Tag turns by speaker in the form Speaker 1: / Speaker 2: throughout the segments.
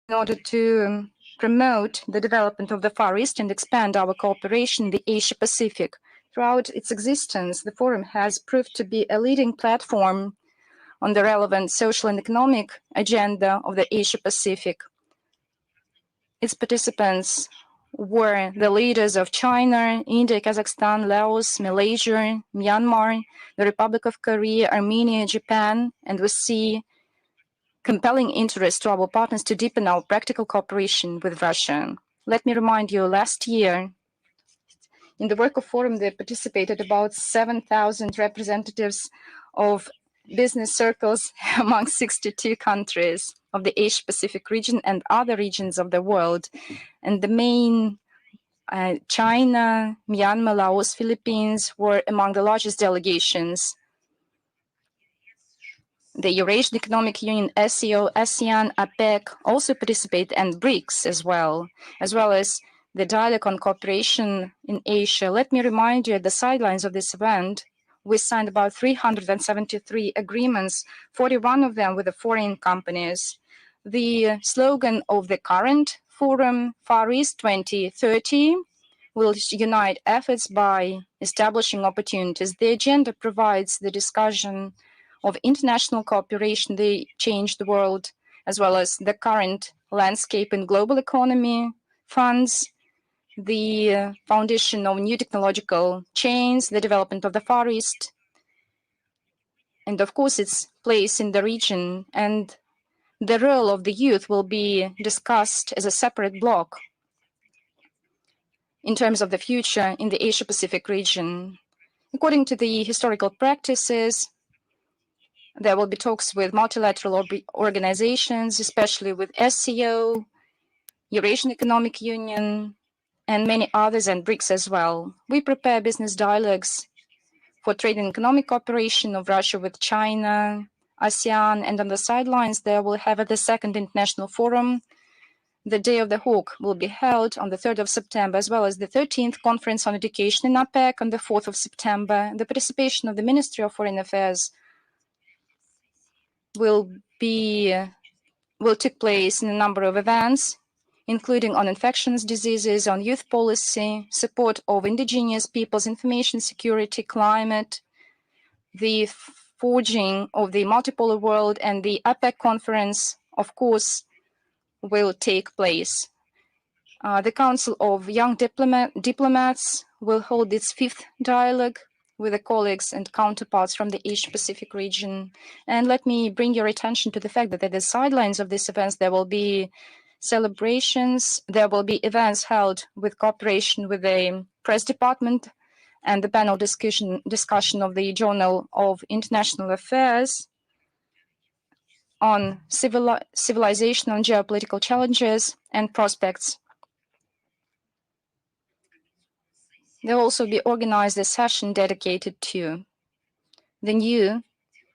Speaker 1: in order to promote the development of the Far East and expand our cooperation in the Asia-Pacific. Throughout its existence, the forum has proved to be a leading platform on the relevant social and economic agenda of the Asia-Pacific. Its participants were the leaders of China, India, Kazakhstan, Laos, Malaysia, Myanmar, the Republic of Korea, Armenia, Japan, and we see compelling interest to our partners to deepen our practical cooperation with Russia. Let me remind you, last year, in the Work of Forum, they participated about 7,000 representatives of business circles among 62 countries of the Asia-Pacific region and other regions of the world. And the main China, Myanmar, Laos, Philippines were among the largest delegations. The Eurasian Economic Union, SEO, ASEAN, APEC also participate, and BRICS as well as the dialogue on cooperation in Asia. Let me remind you, at the sidelines of this event, we signed about 373 agreements, 41 of them with the foreign companies. The slogan of the current forum, Far East 2030, will unite efforts by establishing opportunities. The agenda provides the discussion of international cooperation, the changed world, as well as the current landscape in global economy, funds, the foundation of new technological chains, the development of the Far East, and of course its place in the region. And the role of the youth will be discussed as a separate block in terms of the future in the Asia-Pacific region. According to the historical practices, there will be talks with multilateral organizations, especially with SEO, Eurasian Economic Union, and many others, and BRICS as well. We prepare business dialogues for trade and economic cooperation of Russia with China, ASEAN, and on the sidelines there will have at the second international forum. The Day of the Hawk will be held on the 3rd of September, as well as the 13th Conference on Education in APEC on the 4th of September. The participation of the Ministry of Foreign Affairs will take place in a number of events, including on infectious diseases, on youth policy, support of indigenous peoples, information security, climate, the forging of the multipolar world, and the APEC conference, of course, will take place. The Council of Young Diplomats will hold its 5th dialogue with the colleagues and counterparts from the Asia-Pacific region. And let me bring your attention to the fact that at the sidelines of these events, there will be celebrations, there will be events held with cooperation with the press department and the panel discussion of the Journal of International Affairs on civilization, on geopolitical challenges and prospects. There will also be organized a session dedicated to the new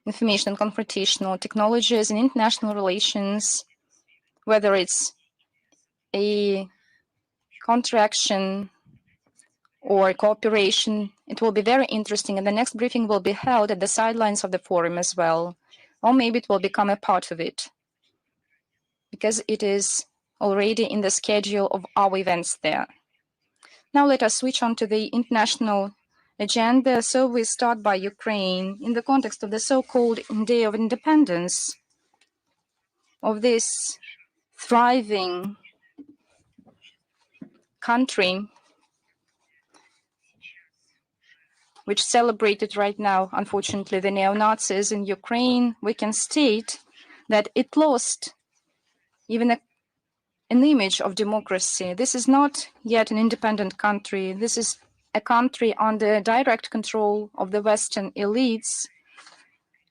Speaker 1: information and confrontational technologies in international relations, whether it's a contraction or cooperation. It will be very interesting, and the next briefing will be held at the sidelines of the forum as well, or maybe it will become a part of it, because it is already in the schedule of our events there. Now let us switch on to the international agenda. So we start by Ukraine in the context of the so-called Day of Independence of this thriving country, which celebrated right now, unfortunately, the neo-Nazis in Ukraine. We can state that it lost even an image of democracy. This is not yet an independent country. This is a country under direct control of the Western elites.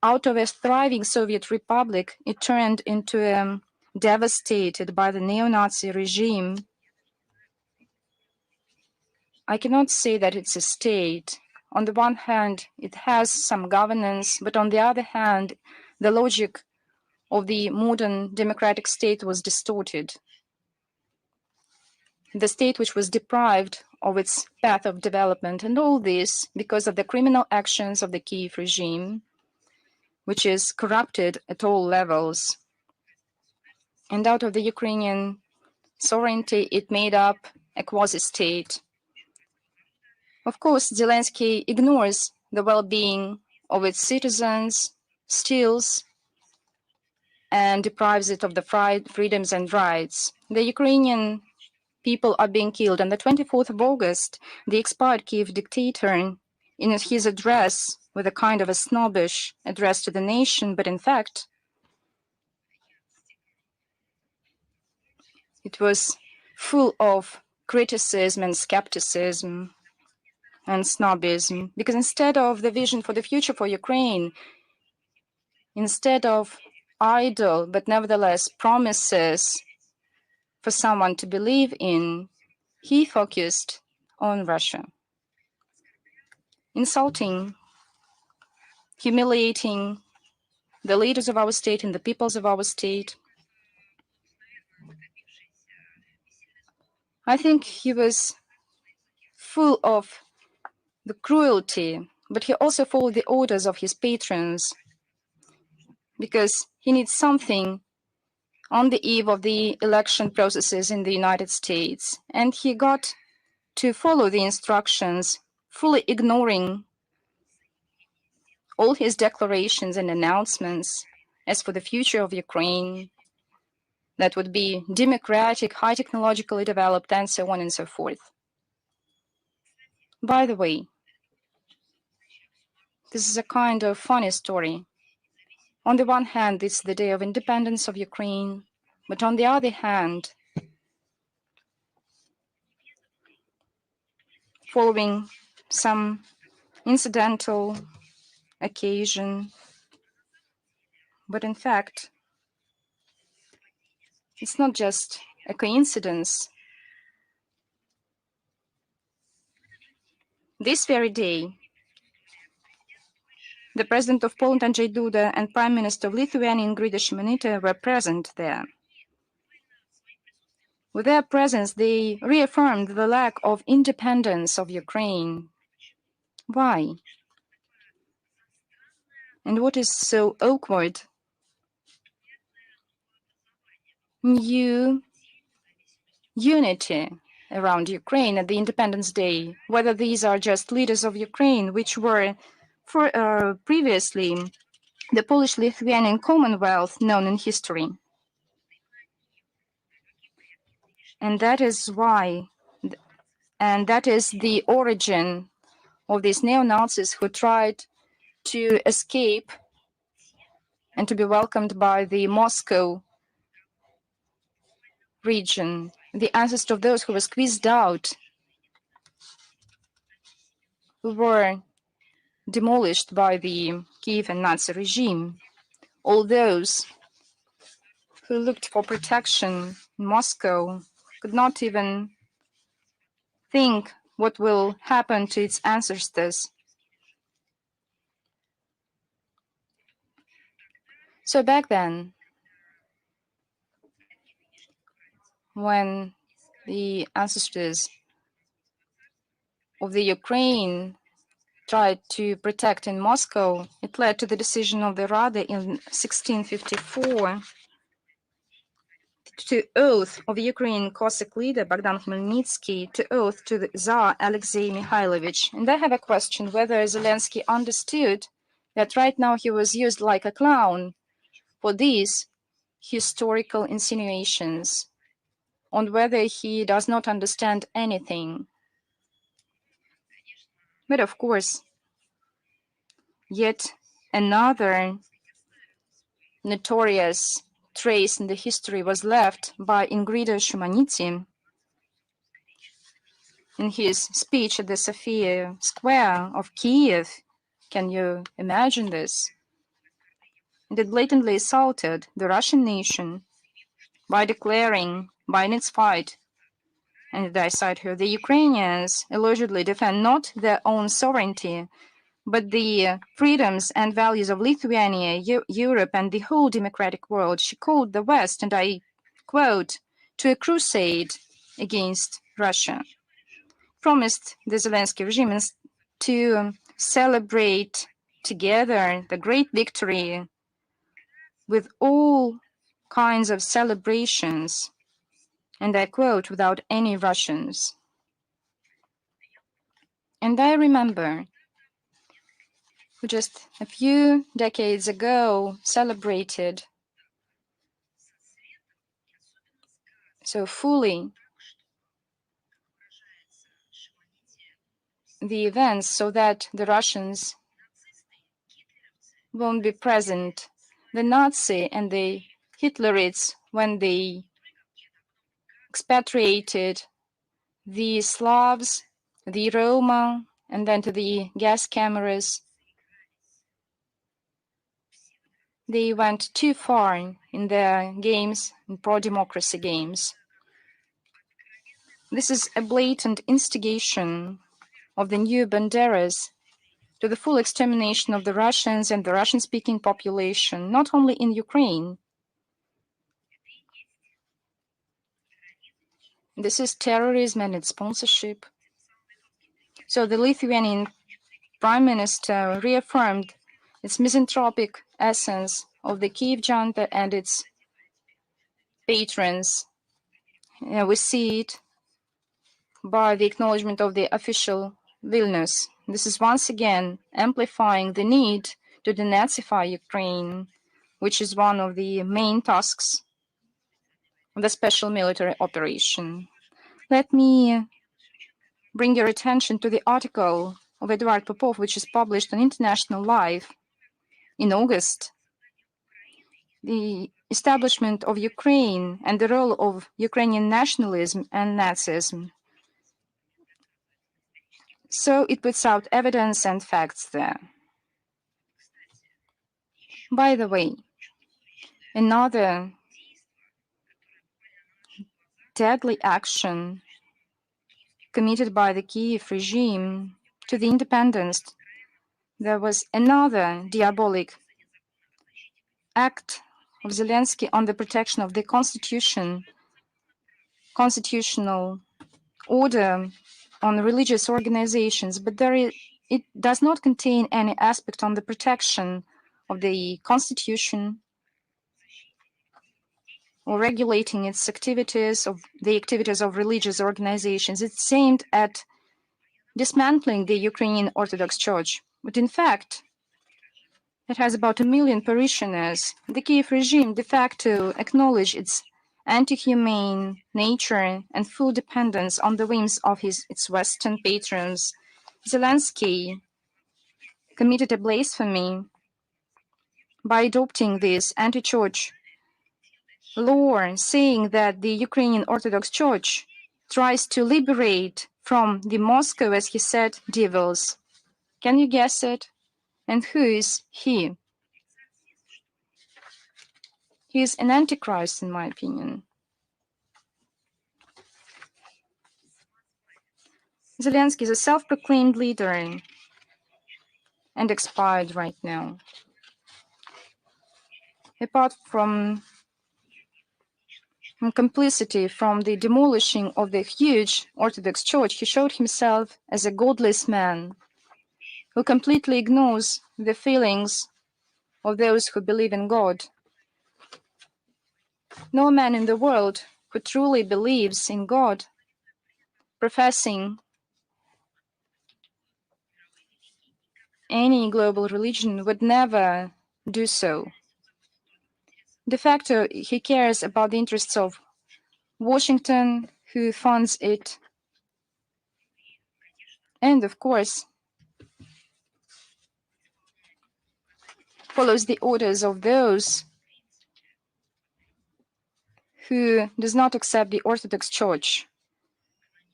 Speaker 1: Out of a thriving Soviet republic, it turned into a devastated by the neo-Nazi regime. I cannot say that it's a state. On the one hand, it has some governance, but on the other hand, the logic of the modern democratic state was distorted. The state which was deprived of its path of development, and all this because of the criminal actions of the Kiev regime, which is corrupted at all levels. And out of the Ukrainian sovereignty, it made up a quasi-state. Of course, Zelensky ignores the well-being of its citizens, steals and deprives it of the freedoms and rights. The Ukrainian people are being killed. On the 24th of August, the expired Kiev dictator, in his address, with a kind of a snobbish address to the nation, but in fact, it was full of criticism and skepticism and snobism, because instead of the vision for the future for Ukraine, instead of idle but nevertheless promises for someone to believe in, he focused on Russia, insulting, humiliating the leaders of our state and the peoples of our state. I think he was full of the cruelty, but he also followed the orders of his patrons because he needs something on the eve of the election processes in the United States. And he got to follow the instructions, fully ignoring all his declarations and announcements as for the future of Ukraine that would be democratic, high technologically developed, and so on and so forth. By the way, this is a kind of funny story. On the one hand, it's the day of independence of Ukraine, but on the other hand, following some incidental occasion, but in fact, it's not just a coincidence. This very day, the President of Poland, Andrzej Duda, and Prime Minister of Lithuania, Ingrida Šimonytė, were present there. With their presence, they reaffirmed the lack of independence of Ukraine. Why? And what is so awkward? New unity around Ukraine at the Independence Day, whether these are just leaders of Ukraine, which were previously the Polish-Lithuanian Commonwealth known in history. And that is why, and that is the origin of these neo-Nazis who tried to escape and to be welcomed by the Moscow region, the ancestor of those who were squeezed out, who were demolished by the Kiev and Nazi regime. All those who looked for protection in Moscow could not even think what will happen to its ancestors. So back then, when the ancestors of the Ukraine tried to protect in Moscow, it led to the decision of the Rada in 1654 to oath of Ukrainian Cossack leader Bogdan Khmelnytsky to oath to the Tsar Alexei Mikhailovich. And I have a question whether Zelensky understood that right now he was used like a clown for these historical insinuations, on whether he does not understand anything. But of course, yet another notorious trace in the history was left by Ingrida Šimonytė in his speech at the Sophia Square of Kiev. Can you imagine this? And it blatantly assaulted the Russian nation by declaring, by its fight, and I cite here, the Ukrainians allegedly defend not their own sovereignty, but the freedoms and values of Lithuania, Europe, and the whole democratic world. She called the West, and I quote, to a crusade against Russia. Promised the Zelensky regime to celebrate together the great victory with all kinds of celebrations, and I quote, without any Russians. And I remember who just a few decades ago celebrated so fully the events so that the Russians won't be present. The Nazi and the Hitlerites, when they expatriated the Slavs, the Roma, and then to the gas cameras, they went too far in their games, in pro-democracy games. This is a blatant instigation of the new banderas to the full extermination of the Russians and the Russian-speaking population, not only in Ukraine. This is terrorism and its sponsorship. So the Lithuanian Prime Minister reaffirmed its misanthropic essence of the Kiev junta and its patrons. We see it by the acknowledgement of the official Vilnius. This is once again amplifying the need to denazify Ukraine, which is one of the main tasks of the special military operation. Let me bring your attention to the article of Eduard Popov, which is published on International Life in August. The establishment of Ukraine and the role of Ukrainian nationalism and Nazism. So it puts out evidence and facts there. By the way, another deadly action committed by the Kiev regime to the independence, there was another diabolic act of Zelensky on the protection of the constitution, constitutional order on religious organizations, but it does not contain any aspect on the protection of the constitution or regulating its activities, of the activities of religious organizations. It's aimed at dismantling the Ukrainian Orthodox Church. But in fact, it has about 1 million parishioners. The Kiev regime de facto acknowledged its anti-humane nature and full dependence on the whims of its Western patrons. Zelensky committed a blasphemy by adopting this anti-church law, saying that the Ukrainian Orthodox Church tries to liberate from the Moscow, as he said, devils. Can you guess it? And who is he? He is an antichrist, in my opinion. Zelensky is a self-proclaimed leader and expired right now. Apart from complicity from the demolishing of the huge Orthodox Church, he showed himself as a godless man who completely ignores the feelings of those who believe in God. No man in the world who truly believes in God, professing any global religion, would never do so. De facto, he cares about the interests of Washington, who funds it, and of course, follows the orders of those who does not accept the Orthodox Church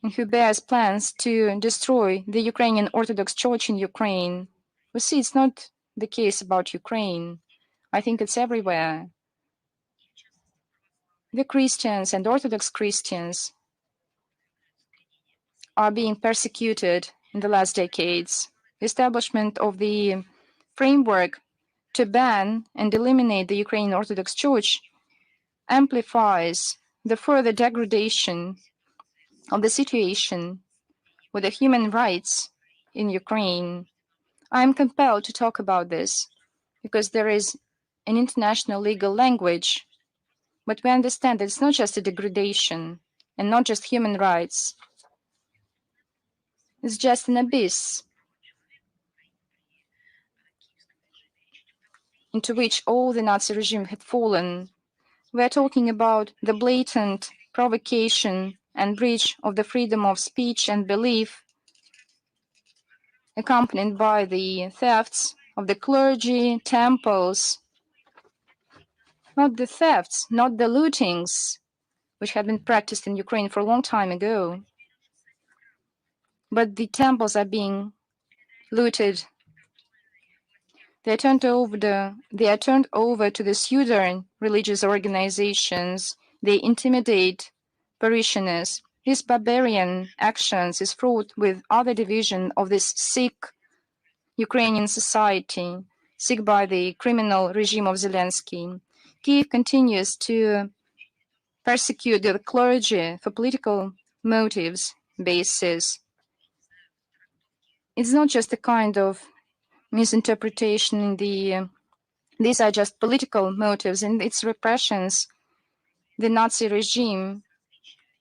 Speaker 1: and who bears plans to destroy the Ukrainian Orthodox Church in Ukraine. We see it's not the case about Ukraine. I think it's everywhere. The Christians and Orthodox Christians are being persecuted in the last decades. The establishment of the framework to ban and eliminate the Ukrainian Orthodox Church amplifies the further degradation of the situation with the human rights in Ukraine. I am compelled to talk about this because there is an international legal language But we understand that it's not just a degradation and not just human rights. It's just an abyss into which all the Nazi regime had fallen. We're talking about the blatant provocation and breach of the freedom of speech and belief, accompanied by the thefts of the clergy, temples, not the thefts, not the lootings, which had been practiced in Ukraine for a long time ago, but the temples are being looted. They are turned over to the pseudo religious organizations. They intimidate parishioners. This barbarian actions is fraught with other division of this sick Ukrainian society, sick by the criminal regime of Zelensky. Kiev continues to persecute the clergy for political motives basis. It's not just a kind of misinterpretation in these are just political motives. In its repressions, the Nazi regime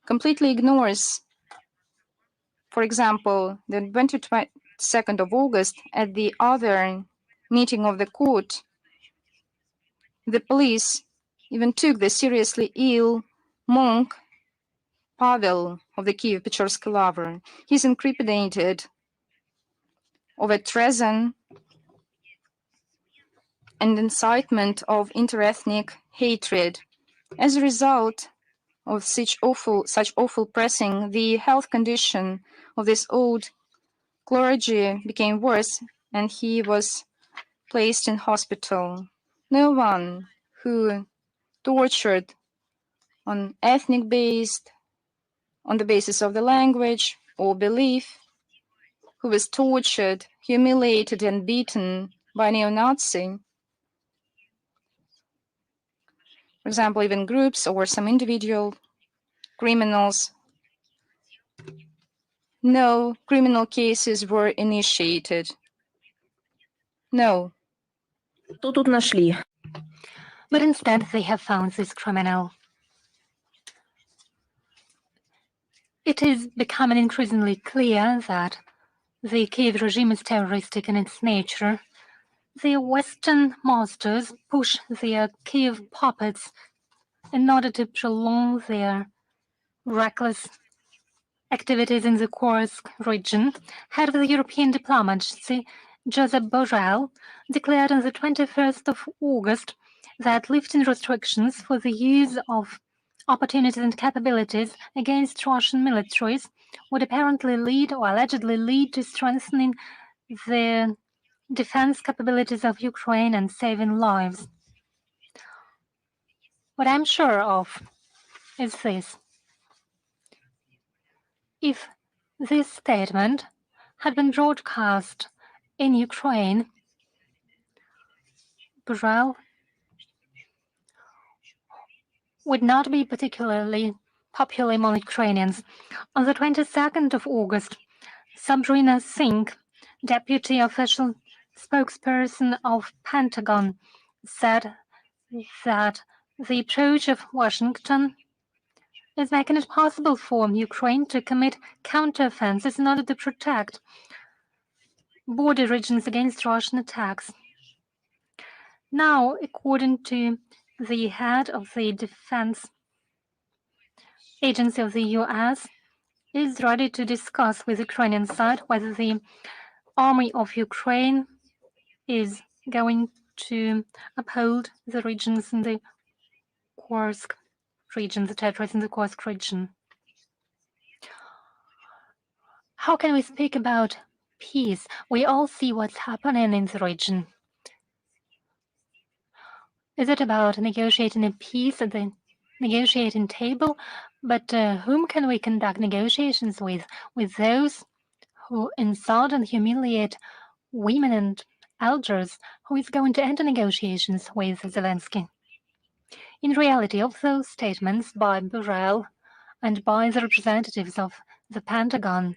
Speaker 1: completely ignores, for example, the 22nd of August at the other meeting of the court, the police even took the seriously ill monk Pavel of the Kiev-Pechersk Lavra. He's incriminated of a treason and incitement of interethnic hatred. As a result of such awful pressing, the health condition of this old clergy became worse, and he was placed in hospital. No one who tortured on on the basis of the language or belief, who was tortured, humiliated, and beaten by neo-Nazi, for example, even groups or some individual criminals. No criminal cases were initiated. No.
Speaker 2: But instead, they have found this criminal. It is becoming increasingly clear that the Kiev regime is terroristic in its nature. The Western masters push their Kiev puppets in order to prolong their reckless activities in the Kursk region. Head of the European diplomacy, Josep Borrell, declared on the 21st of August that lifting restrictions for the use of opportunities and capabilities against Russian militaries would apparently lead or allegedly lead to strengthening the defense capabilities of Ukraine and saving lives. What I'm sure of is this. If this statement had been broadcast in Ukraine, Borrell would not be particularly popular among Ukrainians. On the 22nd of August, Sabrina Singh, deputy official spokesperson of Pentagon, said that the approach of Washington is making it possible for Ukraine to commit counteroffensives in order to protect border regions against Russian attacks. Now, according to the head of the Defense Agency of the US, is ready to discuss with the Ukrainian side whether the army of Ukraine is going to uphold the regions in the Kursk region, the territories in the Kursk region. How can we speak about peace? We all see what's happening in the region. Is it about negotiating a peace at the negotiating table? But whom can we conduct negotiations with? With those who insult and humiliate women and elders? Who is going to enter negotiations with Zelensky? In reality, of those statements by Borrell and by the representatives of the Pentagon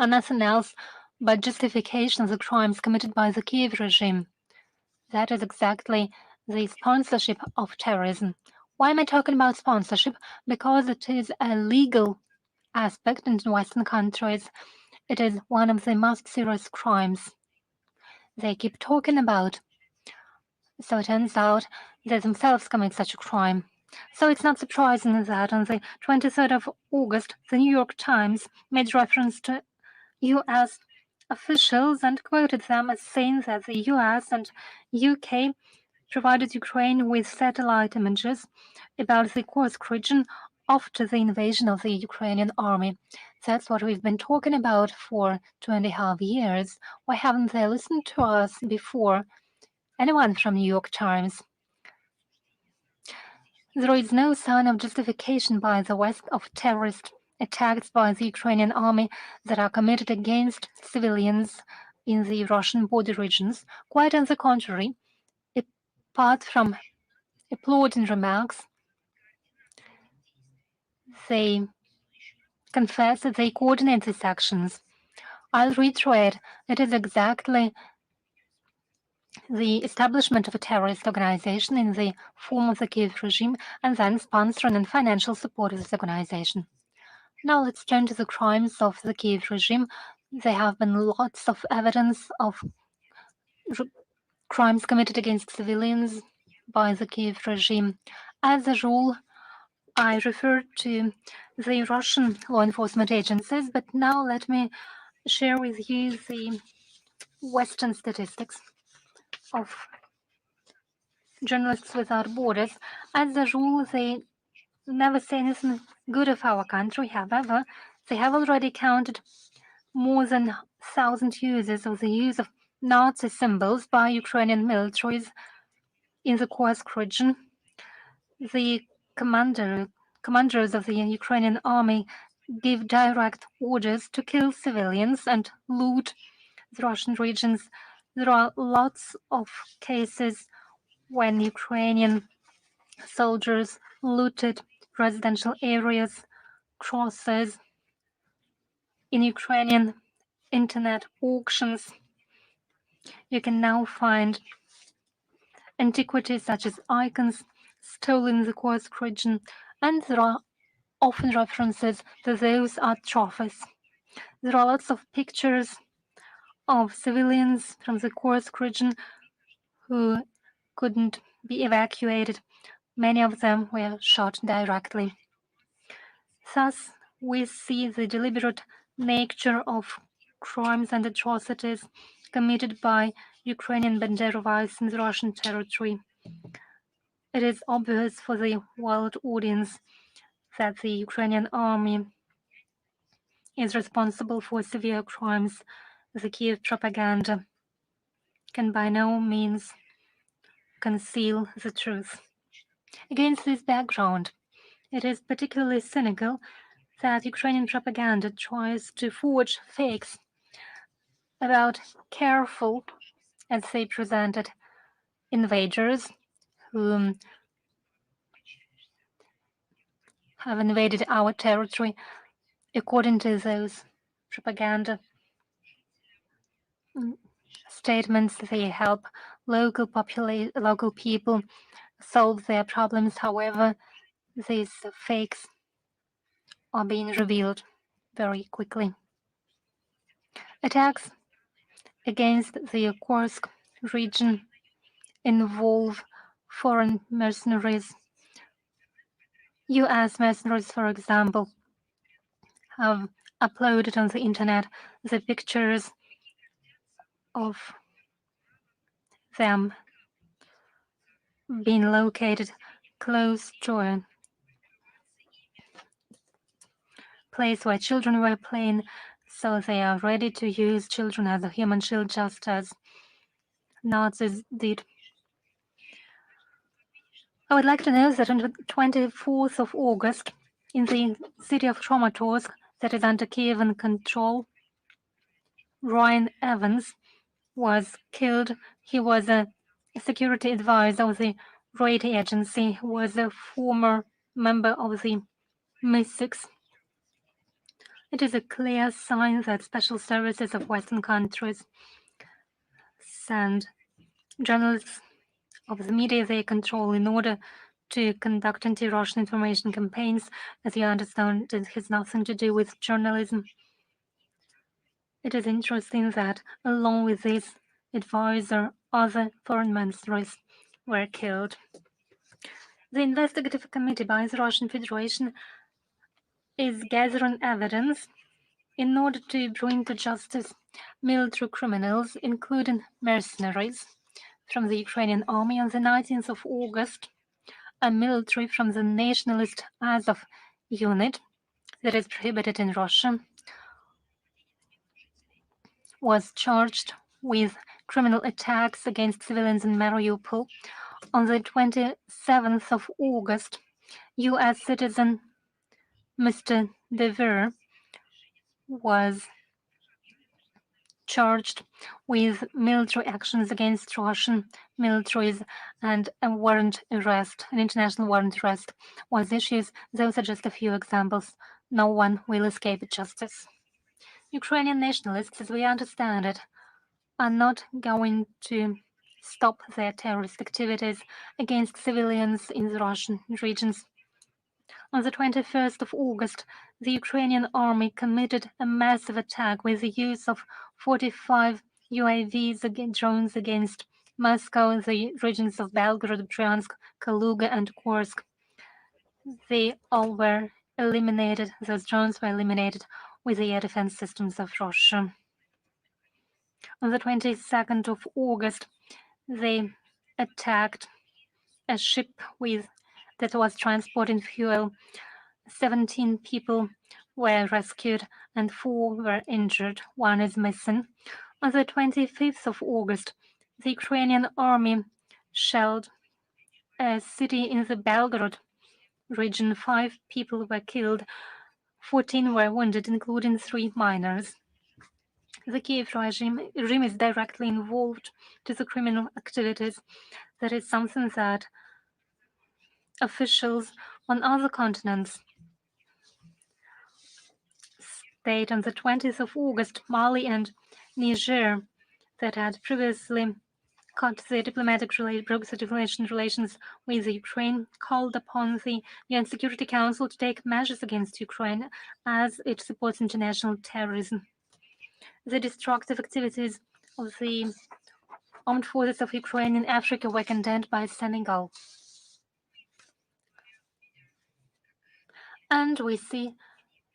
Speaker 2: are nothing else but justification of the crimes committed by the Kiev regime. That is exactly the sponsorship of terrorism. Why am I talking about sponsorship? Because it is a legal aspect in Western countries. It is one of the most serious crimes they keep talking about. So it turns out they themselves commit such a crime. So it's not surprising that on the 23rd of August, the New York Times made reference to U.S. officials and quoted them as saying that the U.S. and UK provided Ukraine with satellite images about the Kursk region after the invasion of the Ukrainian army. That's what we've been talking about for 2.5 years. Why haven't they listened to us before? Anyone from New York Times? There is no sign of justification by the West of terrorist attacks by the Ukrainian army that are committed against civilians in the Russian border regions. Quite on the contrary, apart from applauding remarks, they confess that they coordinate these actions. I'll reiterate, it is exactly the establishment of a terrorist organization in the form of the Kiev regime and then sponsoring and financial support of this organization. Now let's turn to the crimes of the Kiev regime. There have been lots of evidence of crimes committed against civilians by the Kiev regime. As a rule, I refer to the Russian law enforcement agencies, but now let me share with you the Western statistics of Journalists Without Borders. As a rule, they never say anything good of our country. However, they have already counted more than 1,000 uses of the use of Nazi symbols by Ukrainian militaries in the Kursk region. The commanders of the Ukrainian army give direct orders to kill civilians and loot the Russian regions. There are lots of cases when Ukrainian soldiers looted residential areas, crosses, in Ukrainian internet auctions. You can now find antiquities such as icons stolen in the Kursk region, and there are often references to those are trophies. There are lots of pictures of civilians from the Kursk region who couldn't be evacuated. Many of them were shot directly. Thus, we see the deliberate nature of crimes and atrocities committed by Ukrainian Banderovites in the Russian territory. It is obvious for the world audience that the Ukrainian army is responsible for severe crimes. The Kiev propaganda can by no means conceal the truth. Against this background, it is particularly cynical that Ukrainian propaganda tries to forge fakes about careful, as they presented, invaders who have invaded our territory. According to those propaganda statements, they help local people solve their problems. However, these fakes are being revealed very quickly. Attacks against the Kursk region involve foreign mercenaries. US mercenaries, for example, have uploaded on the internet the pictures of them being located close to a place where children were playing, so they are ready to use children as a human shield, just as Nazis did. I would like to note that on the 24th of August, in the city of Kramatorsk, that is under Kievan control, Ryan Evans was killed. He was a security advisor of the raid agency, who was a former member of the MI6. It is a clear sign that special services of Western countries send journalists of the media they control in order to conduct anti-Russian information campaigns. As you understand, it has nothing to do with journalism. It is interesting that, along with this advisor, other foreign ministers were killed. The investigative committee by the Russian Federation is gathering evidence in order to bring to justice military criminals, including mercenaries from the Ukrainian army. On the 19th of August, a military from the nationalist Azov unit that is prohibited in Russia was charged with criminal attacks against civilians in Mariupol. On the 27th of August, U.S. citizen Mr. DeVere was charged with military actions against Russian militaries, and a warrant arrest, an international warrant arrest, was issued. Those are just a few examples. No one will escape justice. Ukrainian nationalists, as we understand it, are not going to stop their terrorist activities against civilians in the Russian regions. On the 21st of August, the Ukrainian army committed a massive attack with the use of 45 UAVs drones against Moscow, the regions of Belgorod, Bryansk, Kaluga, and Kursk. They all were eliminated, those drones were eliminated with the air defense systems of Russia. On the 22nd of August, they attacked a ship that was transporting fuel. 17 people were rescued and 4 were injured. 1 is missing. On the 25th of August, the Ukrainian army shelled a city in the Belgorod region. 5 people were killed, 14 were wounded, including 3 minors. The Kiev regime is directly involved to the criminal activities. That is something that officials on other continents state. On the 20th of August, Mali and Niger, that had previously cut the broke the diplomatic relations with Ukraine, called upon the UN Security Council to take measures against Ukraine as it supports international terrorism. The destructive activities of the armed forces of Ukraine in Africa were condemned by Senegal. And we see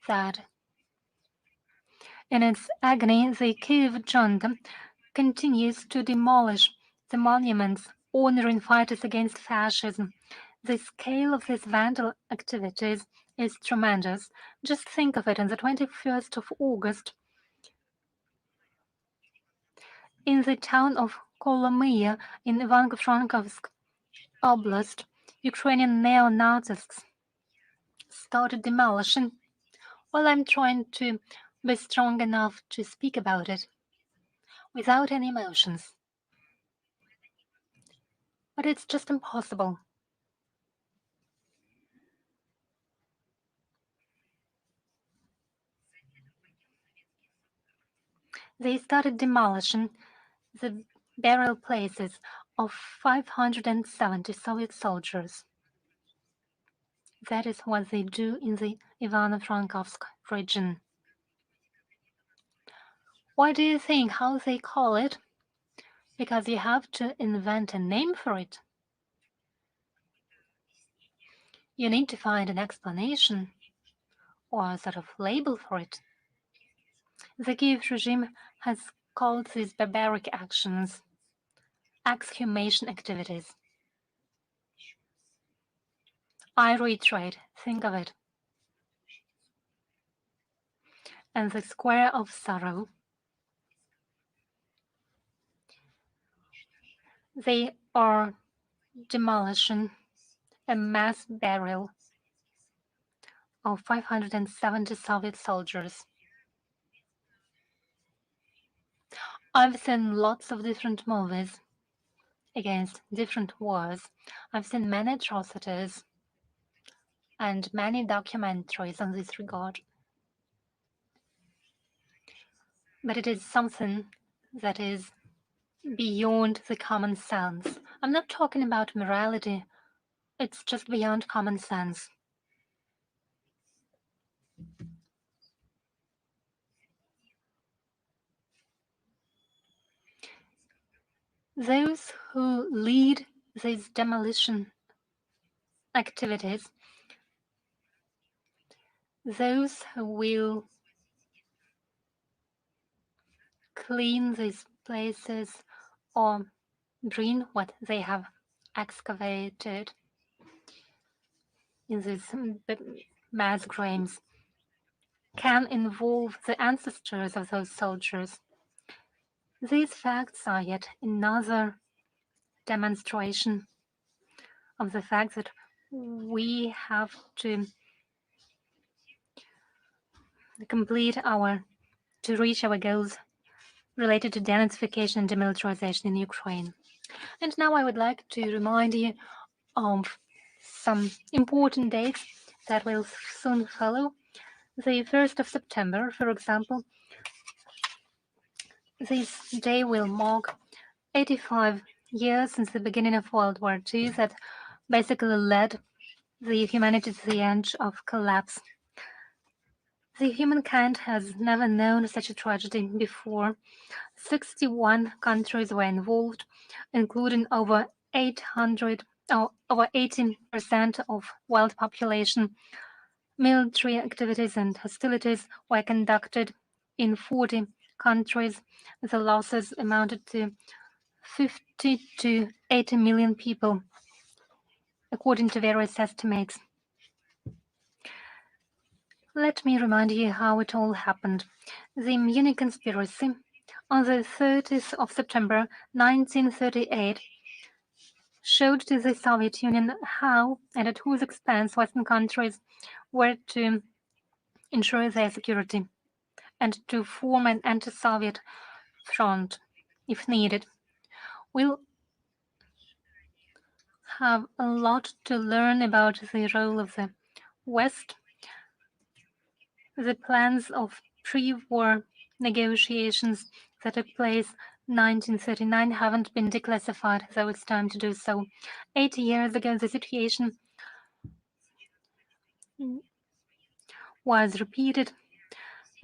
Speaker 2: that in its agony, the Kiev junta continues to demolish the monuments honoring fighters against fascism. The scale of these vandal activities is tremendous. Just think of it. On the 21st of August, in the town of Kolomyia in Ivano-Frankivsk Oblast, Ukrainian neo-Nazis started demolition. Well, I'm trying to be strong enough to speak about it without any emotions. But it's just impossible. They started demolishing the burial places of 570 Soviet soldiers. That is what they do in the Ivano-Frankivsk region. Why do you think how they call it? Because you have to invent a name for it. You need to find an explanation or a sort of label for it. The Kiev regime has called these barbaric actions exhumation activities. I reiterate, think of it. And the square of sorrow, they are demolishing a mass burial of 570 Soviet soldiers. I've seen lots of different movies against different wars. I've seen many atrocities and many documentaries on this regard. But it is something that is beyond the common sense. I'm not talking about morality It's just beyond common sense. Those who lead these demolition activities, those who will clean these places or bring what they have excavated in these mass graves, can involve the ancestors of those soldiers. These facts are yet another demonstration of the fact that we have to reach our goals related to denazification and demilitarization in Ukraine. And now I would like to remind you of some important dates that will soon follow. The 1st of September, for example, this day will mark 85 years since the beginning of World War II that basically led the humanity to the edge of collapse. The humankind has never known such a tragedy before. 61 countries were involved, including over 18% of world population. Military activities and hostilities were conducted in 40 countries. The losses amounted to 50 to 80 million people, according to various estimates. Let me remind you how it all happened. The Munich conspiracy on the 30th of September 1938 showed to the Soviet Union how and at whose expense Western countries were to ensure their security and to form an anti-Soviet front if needed. We'll have a lot to learn about the role of the West. The plans of pre-war negotiations that took place in 1939 haven't been declassified, though it's time to do so. 80 years ago, the situation was repeated.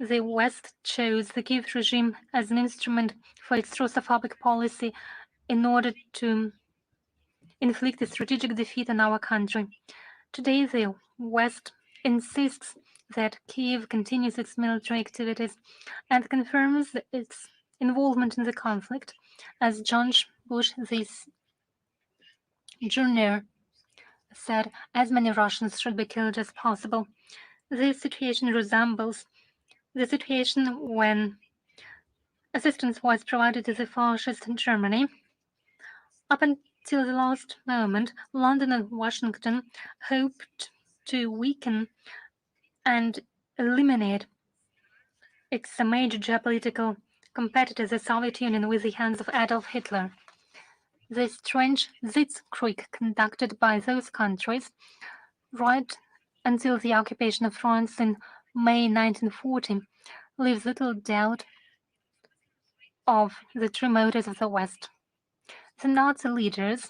Speaker 2: The West chose the Kiev regime as an instrument for its Russophobic policy in order to inflict a strategic defeat on our country. Today, the West insists that Kiev continues its military activities and confirms its involvement in the conflict, as George Bush this Jr. said, as many Russians should be killed as possible. This situation resembles the situation when assistance was provided to the fascist Germany. Up until the last moment, London and Washington hoped to weaken and eliminate its major geopolitical competitor, the Soviet Union, with the hands of Adolf Hitler. The strange blitzkrieg conducted by those countries right until the occupation of France in May 1940 leaves little doubt of the true motives of the West. The Nazi leaders,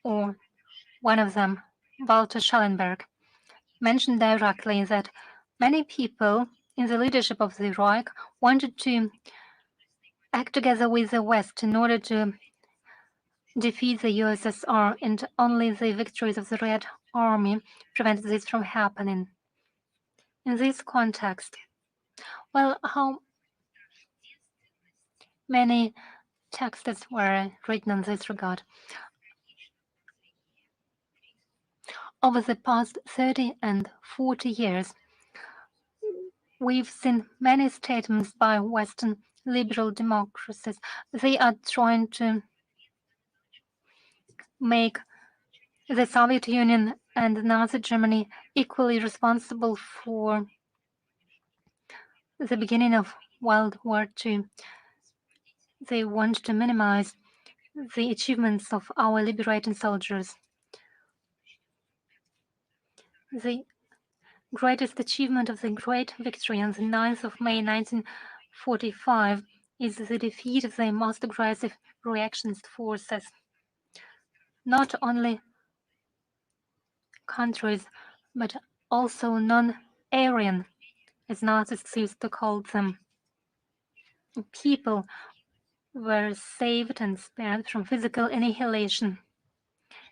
Speaker 2: or one of them, Walter Schellenberg, mentioned directly that many people in the leadership of the Reich wanted to act together with the West in order to defeat the USSR, and only the victories of the Red Army prevented this from happening. In this context, well, how many texts were written in this regard? Over the past 30 and 40 years, we've seen many statements by Western liberal democracies. They are trying to make the Soviet Union and Nazi Germany equally responsible for the beginning of World War II. They want to minimize the achievements of our liberating soldiers. The greatest achievement of the Great Victory on the 9th of May 1945 is the defeat of the most aggressive reactionist forces. not only countries, but also non-Aryan, as Nazis used to call them. People were saved and spared from physical annihilation.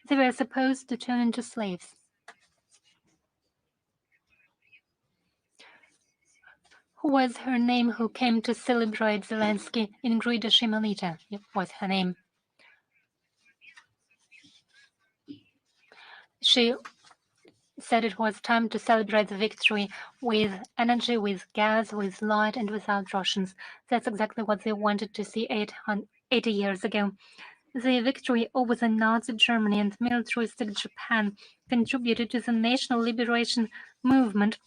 Speaker 2: They were supposed to turn into slaves. Who was her name who came to celebrate Zelensky? Ingrida Shimalita was her name. She said it was time to celebrate the victory with energy, with gas, with light, and without Russians. That's exactly what they wanted to see 80 years ago. The victory over the Nazi Germany and militaristic Japan contributed to the national liberation movement,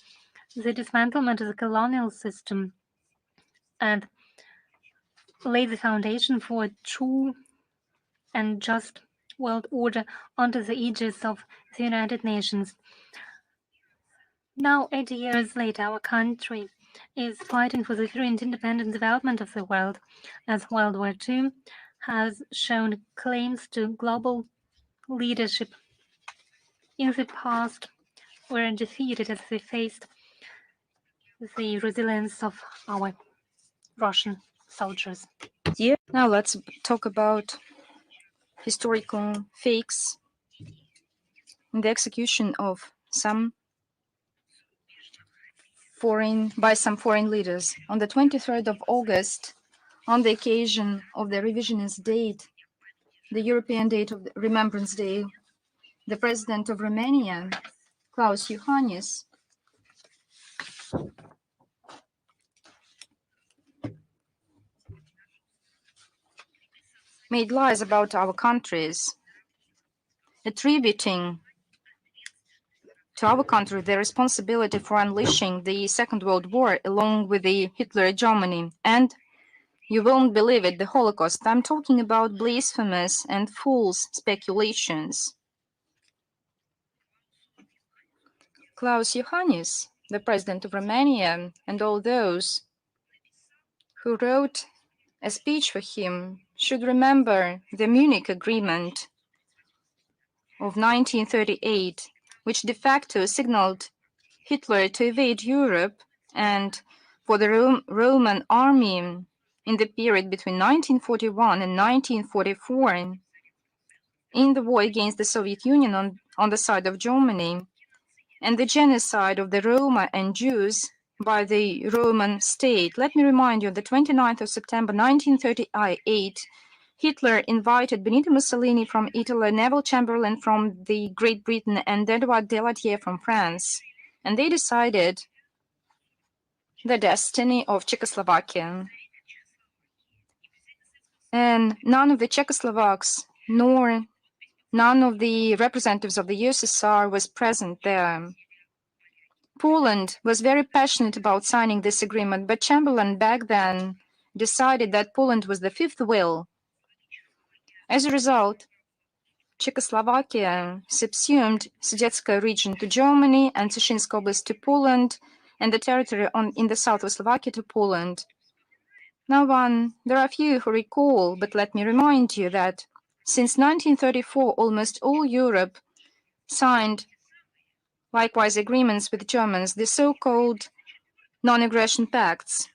Speaker 2: the dismantlement of the colonial system, and laid the foundation for a true and just world order under the aegis of the United Nations. Now, 80 years later, our country is fighting for the free and independent development of the world, as World War II has shown claims to global leadership in the past were defeated as they faced the resilience of our Russian soldiers.
Speaker 1: Now let's talk about historical fakes in the execution of some foreign leaders. On the 23rd of August, on the occasion of the revisionist date, the European date of the Remembrance Day, the President of Romania, Klaus Iohannis, made lies about our countries, attributing to our country the responsibility for unleashing the Second World War along with the Hitler Germany and, you won't believe it, the Holocaust. I'm talking about blasphemous and false speculations. Klaus Iohannis, the president of Romania, and all those who wrote a speech for him should remember the Munich Agreement of 1938, which de facto signaled Hitler to invade Europe and for the Roman army in the period between 1941 and 1944 in the war against the Soviet Union on the side of Germany, and the genocide of the Roma and Jews by the Roman state. Let me remind you, the 29th of September 1938, Hitler invited Benito Mussolini from Italy, Neville Chamberlain from the Great Britain, and Edouard Daladier from France, and they decided the destiny of Czechoslovakia. And none of the Czechoslovaks nor none of the representatives of the USSR was present there. Poland was very passionate about signing this agreement, but Chamberlain back then decided that Poland was the fifth wheel. As a result, Czechoslovakia subsumed Sudetska region to Germany and Sushinsky Oblast to Poland, and the territory in the south of Slovakia to Poland. Now, there are few who recall, but let me remind you that since 1934, almost all Europe signed likewise agreements with the Germans, the so-called non-aggression pacts.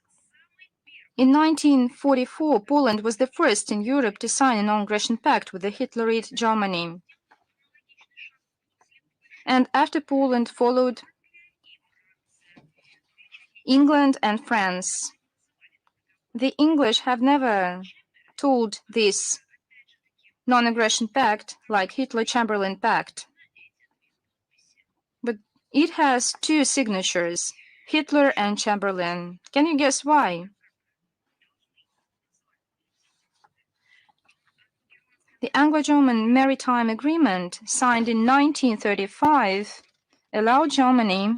Speaker 1: In 1944, Poland was the first in Europe to sign a non-aggression pact with the Hitlerite Germany. And after Poland followed England and France. The English have never told this non-aggression pact like Hitler-Chamberlain pact. But it has two signatures, Hitler and Chamberlain. Can you guess why? The Anglo-German Maritime Agreement, signed in 1935, allowed Germany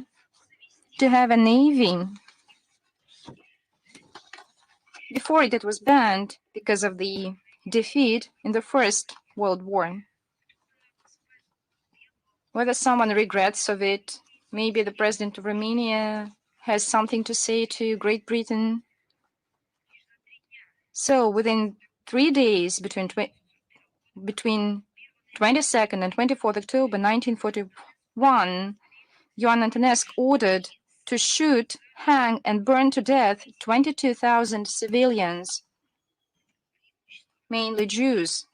Speaker 1: to have a navy. Before it was banned because of the defeat in the First World War. Whether someone regrets of it, maybe the president of Romania has something to say to Great Britain. So within 3 days between 22nd and 24th October 1941, Ioan Antonescu ordered to shoot, hang, and burn to death 22,000 civilians, mainly Jews.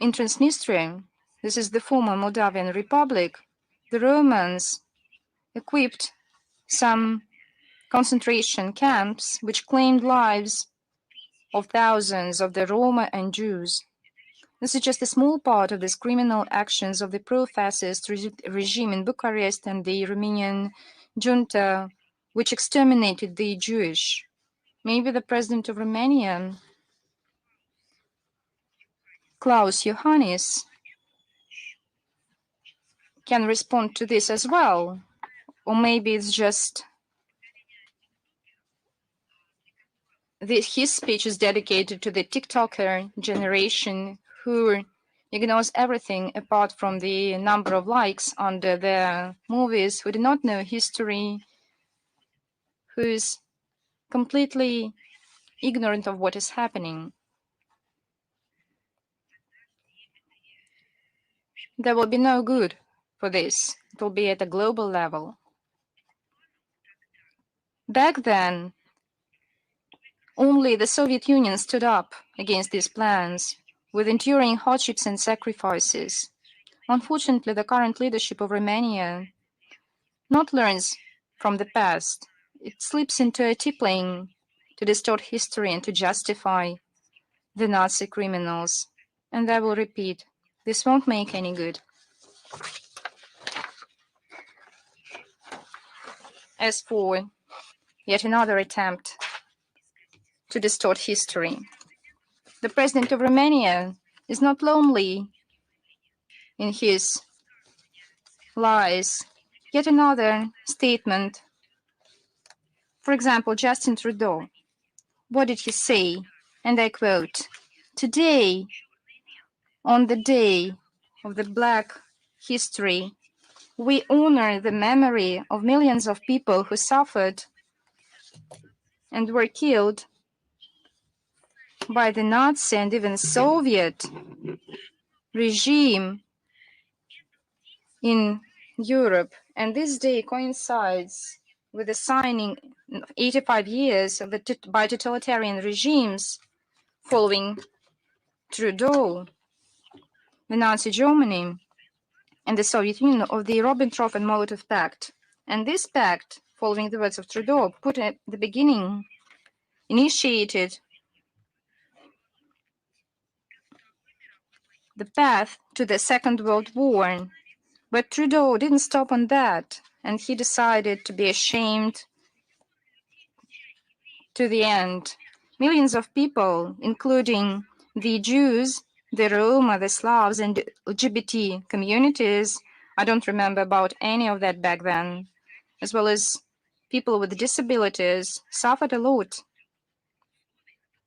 Speaker 1: In Transnistria, this is the former Moldavian Republic, the Romans equipped some concentration camps which claimed lives of thousands of the Roma and Jews. This is just a small part of these criminal actions of the pro-fascist regime in Bucharest and the Romanian junta, which exterminated the Jewish. Maybe the president of Romania, Klaus Iohannis, can respond to this as well. Or maybe it's just his speech is dedicated to the TikToker generation who ignores everything apart from the number of likes under their movies, who do not know history, who is completely ignorant of what is happening. There will be no good for this. It will be at a global level. Back then, only the Soviet Union stood up against these plans, with enduring hardships and sacrifices. Unfortunately, the current leadership of Romania not learns from the past. It slips into a tippling to distort history and to justify the Nazi criminals. And I will repeat, this won't make any good. As for yet another attempt to distort history, the president of Romania is not lonely in his lies. Yet another statement. For example, Justin Trudeau. What did he say? And I quote, "Today, on the day of the Black history, we honor the memory of millions of people who suffered and were killed by the Nazi and even Soviet regime in Europe." And this day coincides with the signing 85 years of by totalitarian regimes following Trudeau, the Nazi Germany, and the Soviet Union of the Ribbentrop-Molotov Pact. And this pact, following the words of Trudeau, put at the beginning, initiated the path to the Second World War. But Trudeau didn't stop on that, and he decided to be ashamed to the end. Millions of people, including the Jews, the Roma, the Slavs, and LGBT communities, I don't remember about any of that back then, as well as people with disabilities, suffered a lot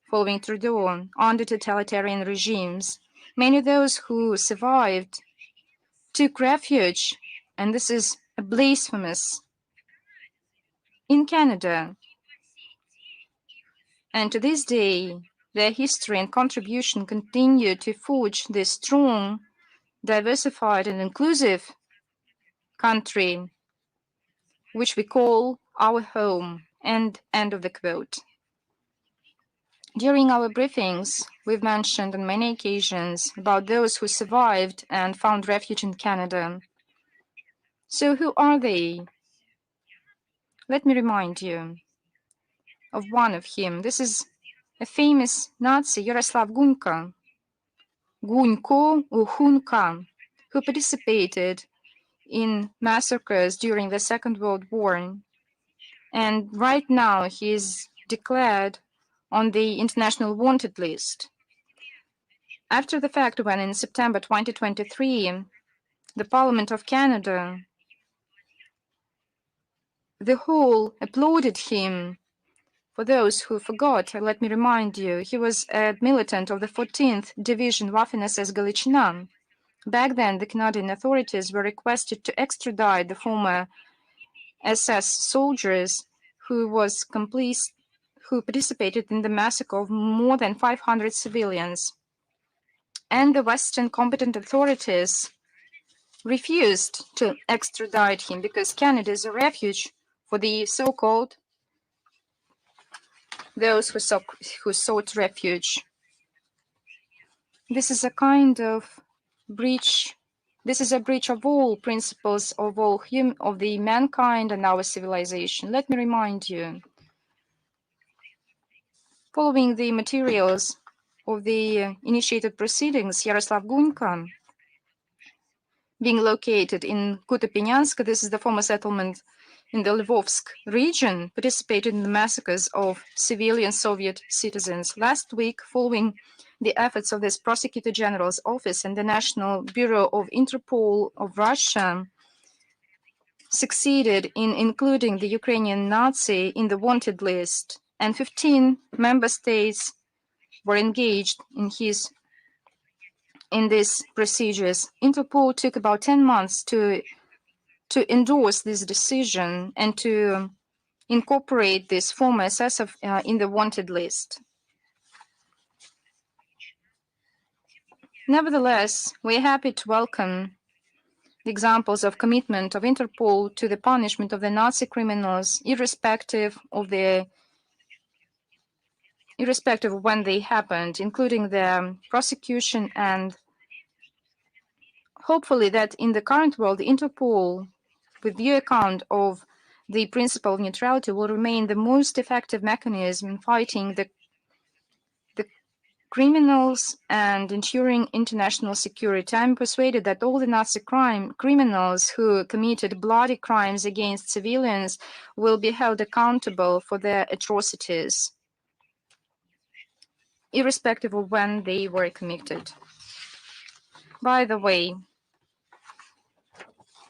Speaker 1: following Trudeau under totalitarian regimes. Many of those who survived took refuge, and this is a blasphemous, in Canada. And to this day, their history and contribution continue to forge this strong, diversified, and inclusive country, which we call our home. End of the quote. During our briefings, we've mentioned on many occasions about those who survived and found refuge in Canada. So who are they? Let me remind you of one of him. This is a famous Nazi, Yaroslav Gunka, or Hunka, who participated in massacres during the Second World War. And right now he is declared on the International Wanted List. After the fact, when in September 2023, the Parliament of Canada, the whole applauded him. For those who forgot, let me remind you, he was a militant of the 14th Division Waffen-SS Galician. Back then, the Canadian authorities were requested to extradite the former SS soldiers who who participated in the massacre of more than 500 civilians. And the Western competent authorities refused to extradite him because Canada is a refuge for the so-called those who sought refuge. This is a kind of breach. This is a breach of all principles of of the mankind and our civilization. Let me remind you, following the materials of the initiated proceedings, Yaroslav Gunka, being located in Kutapinyansk, this is the former settlement in the Lvovsk region, participated in the massacres of civilian Soviet citizens. Last week, following the efforts of this Prosecutor General's office and the National Bureau of Interpol of Russia, succeeded in including the Ukrainian Nazi in the wanted list, and 15 member states were engaged in these procedures. Interpol took about 10 months to endorse this decision and to incorporate this former assessor in the wanted list. Nevertheless, we're happy to welcome the examples of commitment of Interpol to the punishment of the Nazi criminals, irrespective of when they happened, including their prosecution, and hopefully that in the current world, Interpol, with due account of the principle of neutrality, will remain the most effective mechanism in fighting the criminals and ensuring international security. I'm persuaded that all the Nazi criminals who committed bloody crimes against civilians will be held accountable for their atrocities, irrespective of when they were committed. By the way,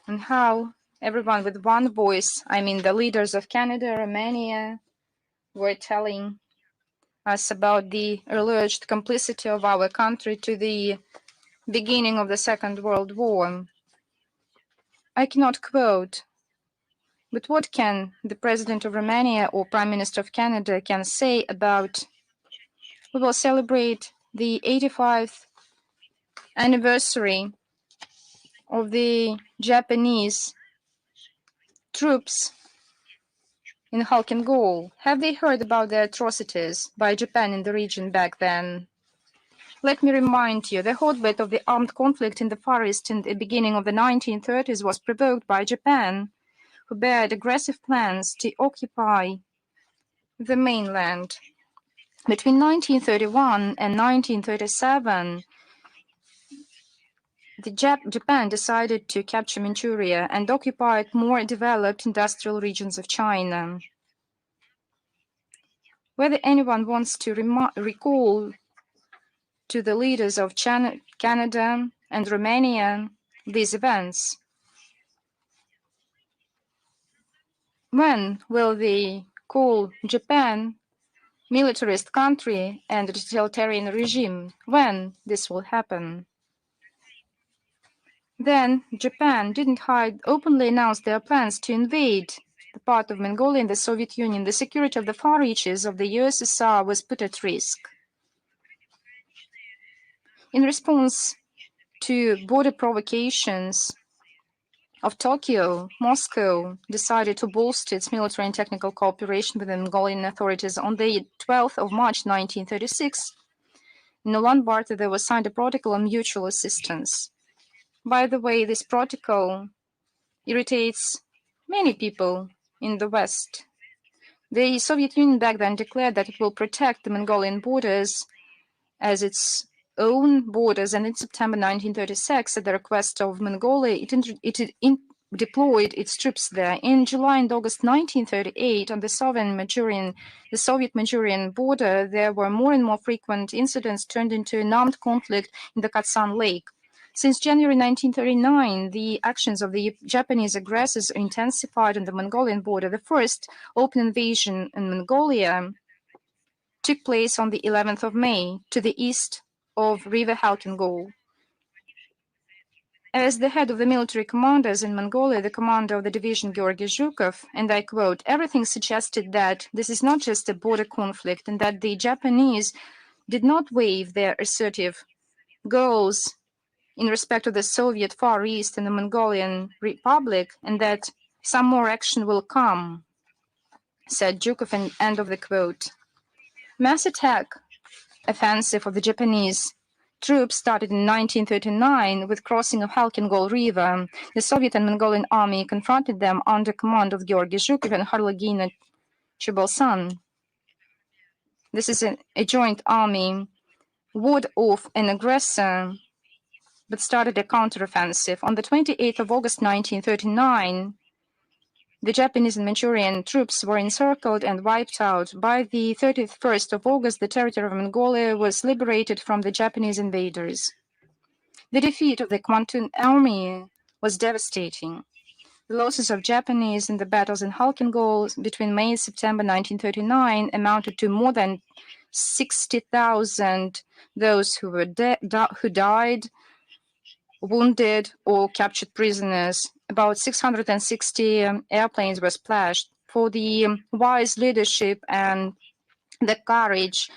Speaker 1: and how everyone with one voice, I mean the leaders of Canada, Romania, were telling us about the alleged complicity of our country to the beginning of the Second World War. I cannot quote, but what can the President of Romania or Prime Minister of Canada can say about, we will celebrate the 85th anniversary of the Japanese troops in Halkingol. Have they heard about the atrocities by Japan in the region back then? Let me remind you, the hotbed of the armed conflict in the Far East in the beginning of the 1930s was provoked by Japan, who bared aggressive plans to occupy the mainland. Between 1931 and 1937, Japan decided to capture Manchuria and occupy more developed industrial regions of China. Whether anyone wants to recall to the leaders of Canada and Romania these events, when will they call Japan militarist country and totalitarian regime? When this will happen? Then Japan didn't hide, openly announced their plans to invade the part of Mongolia and the Soviet Union. The security of the far reaches of the USSR was put at risk. In response to border provocations of Tokyo, Moscow decided to bolster its military and technical cooperation with the Mongolian authorities. On the 12th of March 1936, in Ulaanbaatar, there was signed a protocol on mutual assistance. By the way, this protocol irritates many people in the West. The Soviet Union back then declared that it will protect the Mongolian borders as its own borders, and in September 1936, at the request of Mongolia, it deployed its troops there. In July and August 1938, on the Soviet-Manchurian border, there were more and more frequent incidents turned into an armed conflict in the Kazan Lake. Since January 1939, the actions of the Japanese aggressors intensified on the Mongolian border. The first open invasion in Mongolia took place on the 11th of May to the east of River Halkingol. As the head of the military commanders in Mongolia, the commander of the division, Georgy Zhukov, and I quote, everything suggested that this is not just a border conflict and that the Japanese did not waive their assertive goals in respect of the Soviet Far East and the Mongolian Republic, and that some more action will come, said Zhukov, and end of the quote. Mass attack offensive of the Japanese troops started in 1939 with crossing of Halkingol River. The Soviet and Mongolian army confronted them under command of Georgy Zhukov and Harlagina Chibolsan. This is a joint army ward off an aggressor but started a counteroffensive. On the 28th of August 1939, the Japanese and Manchurian troops were encircled and wiped out. By the 31st of August, the territory of Mongolia was liberated from the Japanese invaders. The defeat of the Kwantung Army was devastating. The losses of Japanese in the battles in Halkingol between May and September 1939 amounted to more than 60,000 those who died, wounded, or captured prisoners. About 660 airplanes were splashed. For the wise leadership and the courage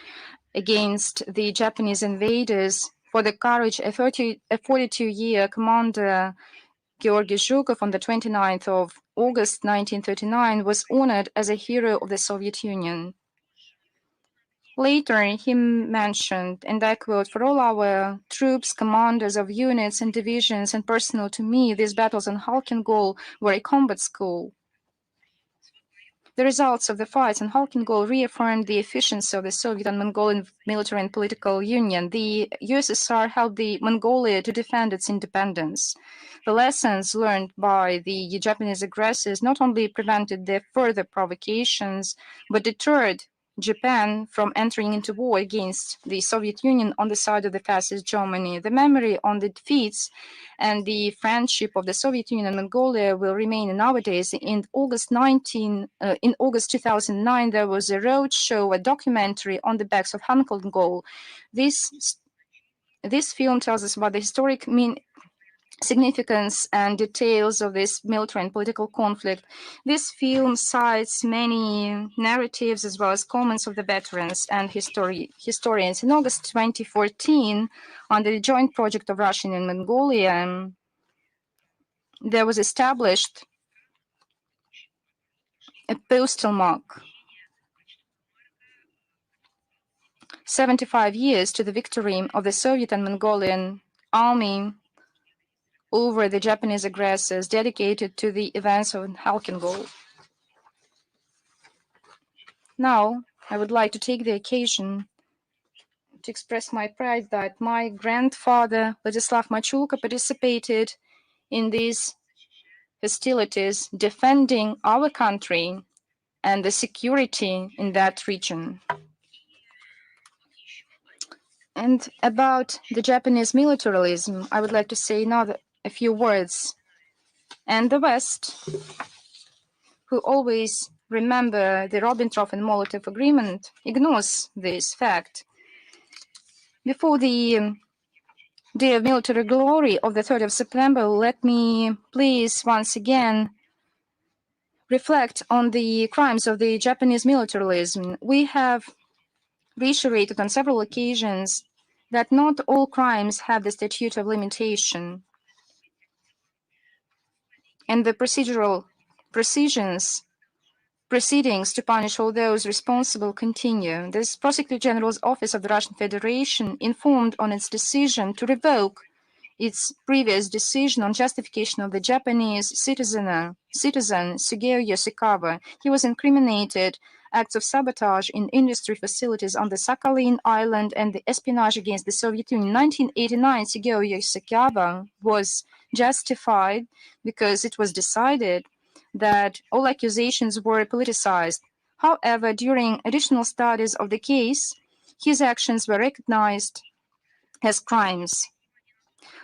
Speaker 1: against the Japanese invaders, for the courage, a 42-year commander, Georgy Zhukov, on the 29th of August 1939, was honored as a hero of the Soviet Union. Later, he mentioned, and I quote, for all our troops, commanders of units and divisions, and personal to me, these battles on Halkingol were a combat school. The results of the fights in Halkingol reaffirmed the efficiency of the Soviet and Mongolian military and political union. The USSR helped the Mongolia to defend its independence. The lessons learned by the Japanese aggressors not only prevented their further provocations, but deterred Japan from entering into war against the Soviet Union on the side of the fascist Germany. The memory on the defeats and the friendship of the Soviet Union and Mongolia will remain nowadays. In August 2009, there was a road show, a documentary on the backs of Halkingol. This film tells us about the historic significance and details of this military and political conflict. This film cites many narratives as well as comments of the veterans and historians. In August 2014, under the joint project of Russia and Mongolia, there was established a postal mark, 75 years to the victory of the Soviet and Mongolian army over the Japanese aggressors, dedicated to the events of Halkingol. Now, I would like to take the occasion to express my pride that my grandfather, Vladislav Machulka, participated in these hostilities, defending our country and the security in that region. And about the Japanese militarism, I would like to say now a few words. And the West, who always remember the Ribbentrop and Molotov agreement, ignores this fact. Before the Day of Military Glory of the 3rd of September, let me please once again reflect on the crimes of the Japanese militarism. We have reiterated on several occasions that not all crimes have the statute of limitation, and the procedural proceedings to punish all those responsible continue. This Prosecutor General's Office of the Russian Federation informed on its decision to revoke its previous decision on justification of the Japanese citizen Sugeo Yoshikawa. He was incriminated acts of sabotage in industry facilities on the Sakhalin Island and the espionage against the Soviet Union. In 1989, Sugeo Yoshikawa was justified because it was decided that all accusations were politicized. However, during additional studies of the case, his actions were recognized as crimes.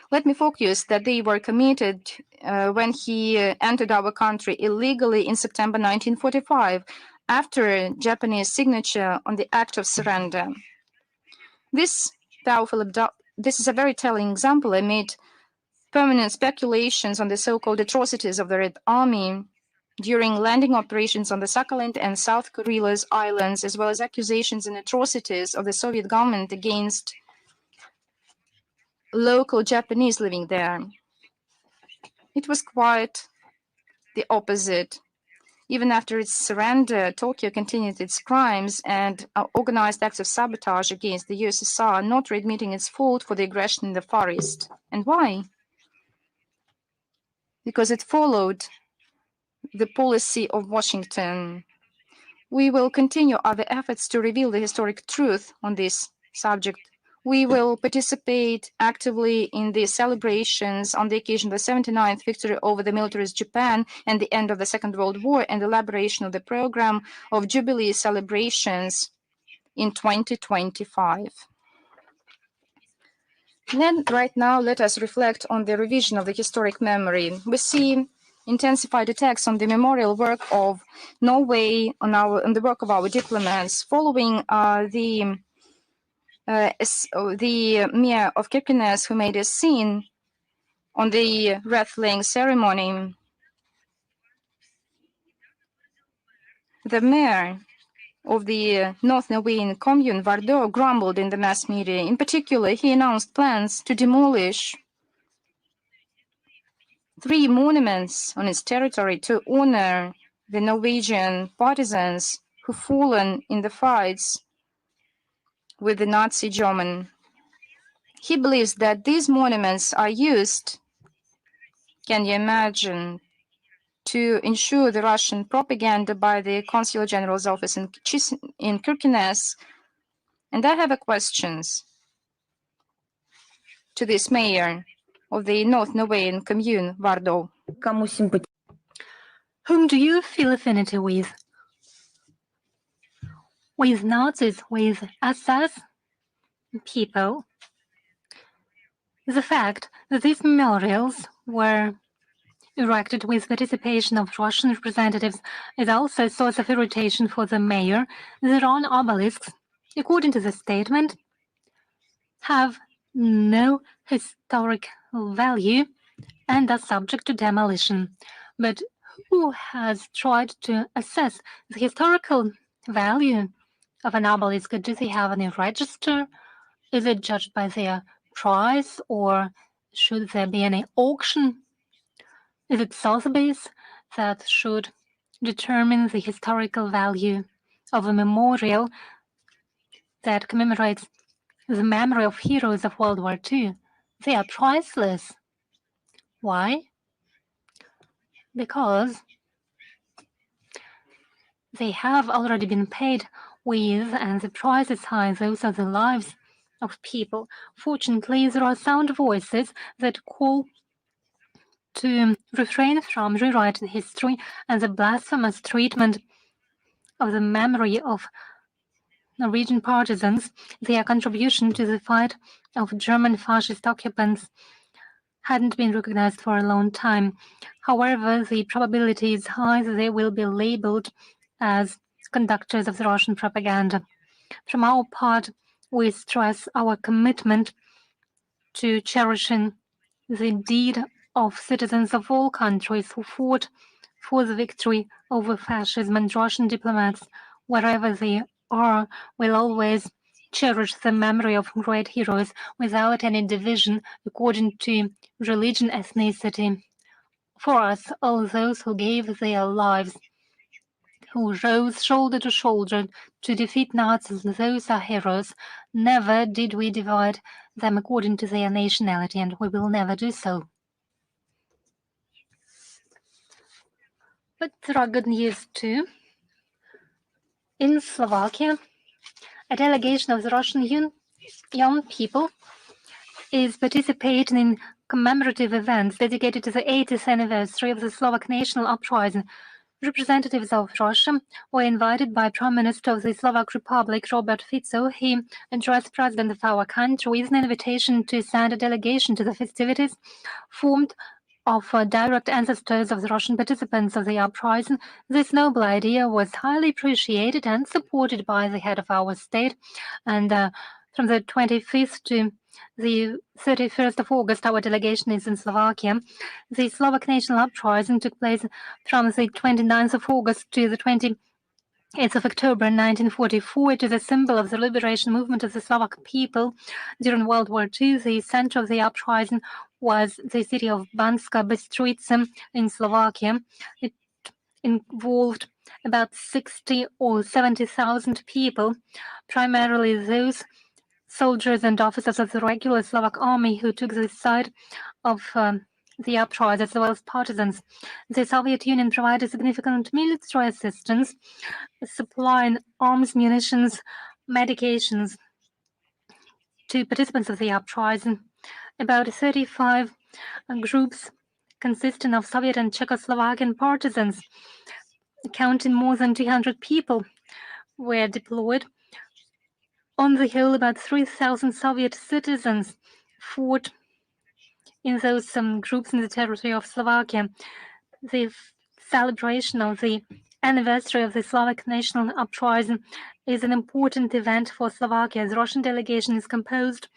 Speaker 1: Let me focus that they were committed when he entered our country illegally in September 1945, after Japanese signature on the Act of Surrender. This is a very telling example amid permanent speculations on the so-called atrocities of the Red Army during landing operations on the Sakhalin and South Kuriles Islands, as well as accusations and atrocities of the Soviet government against local Japanese living there. It was quite the opposite. Even after its surrender, Tokyo continued its crimes and organized acts of sabotage against the USSR, not admitting its fault for the aggression in the Far East. And why? Because it followed the policy of Washington. We will continue our efforts to reveal the historic truth on this subject. We will participate actively in the celebrations on the occasion of the 79th victory over the militarist Japan and the end of the Second World War and the elaboration of the program of Jubilee celebrations in 2025. Then, right now, let us reflect on the revision of the historic memory. We see intensified attacks on the memorial work of Norway, on the work of our diplomats, following the mayor of Kirkenes, who made a scene on the wreath-laying ceremony. The mayor of the North Norwegian commune, Vardø, grumbled in the mass media. In particular, he announced plans to demolish 3 monuments on its territory to honor the Norwegian partisans who fallen in the fights with the Nazi German. He believes that these monuments are used, can you imagine, to ensure the Russian propaganda by the Consul General's office in Kirkenes. And I have a questions to this mayor of the North Norwegian commune, Vardø.
Speaker 2: Whom do you feel affinity with? With Nazis, with SS people? The fact that these memorials were erected with participation of Russian representatives is also a source of irritation for the mayor. Their own obelisks, according to the statement, have no historic value and are subject to demolition. But who has tried to assess the historical value of an obelisk? Do they have any register? Is it judged by their price, or should there be any auction? Is it Sotheby's that should determine the historical value of a memorial that commemorates the memory of heroes of World War II? They are priceless. Why? Because they have already been paid with, and the price is high. Those are the lives of people. Fortunately, there are sound voices that call to refrain from rewriting history and the blasphemous treatment of the memory of Norwegian partisans. Their contribution to the fight of German fascist occupants hadn't been recognized for a long time. However, the probability is high that they will be labeled as conductors of the Russian propaganda. From our part, we stress our commitment to cherishing the deed of citizens of all countries who fought for the victory over fascism, and Russian diplomats, wherever they are, will always cherish the memory of great heroes without any division according to religion, ethnicity. For us, all those who gave their lives, who rose shoulder to shoulder to defeat Nazis, those are heroes. Never did we divide them according to their nationality, and we will never do so. But there are good news too. In Slovakia, a delegation of the Russian young people is participating in commemorative events dedicated to the 80th anniversary of the Slovak national uprising. Representatives of Russia were invited by Prime Minister of the Slovak Republic, Robert Fico. He addressed President of our country with an invitation to send a delegation to the festivities formed of direct ancestors of the Russian participants of the uprising. This noble idea was highly appreciated and supported by the head of our state, and From the 25th to the 31st of August, our delegation is in Slovakia. The Slovak national uprising took place from the 29th of August to the 28th of October 1944. It is a symbol of the liberation movement of the Slovak people during World War II. The center of the uprising was the city of Banska Bystrica in Slovakia. It involved about 60 or 70,000 people, primarily those soldiers and officers of the regular Slovak army who took the side of the uprising, as well as partisans. The Soviet Union provided significant military assistance, supplying arms, munitions, medications to participants of the uprising. About 35 groups consisting of Soviet and Czechoslovakian partisans, counting more than 200 people, were deployed. On the whole, about 3,000 Soviet citizens fought in those groups in the territory of Slovakia. The celebration of the anniversary of the Slovak national uprising is an important event for Slovakia. The Russian delegation is composed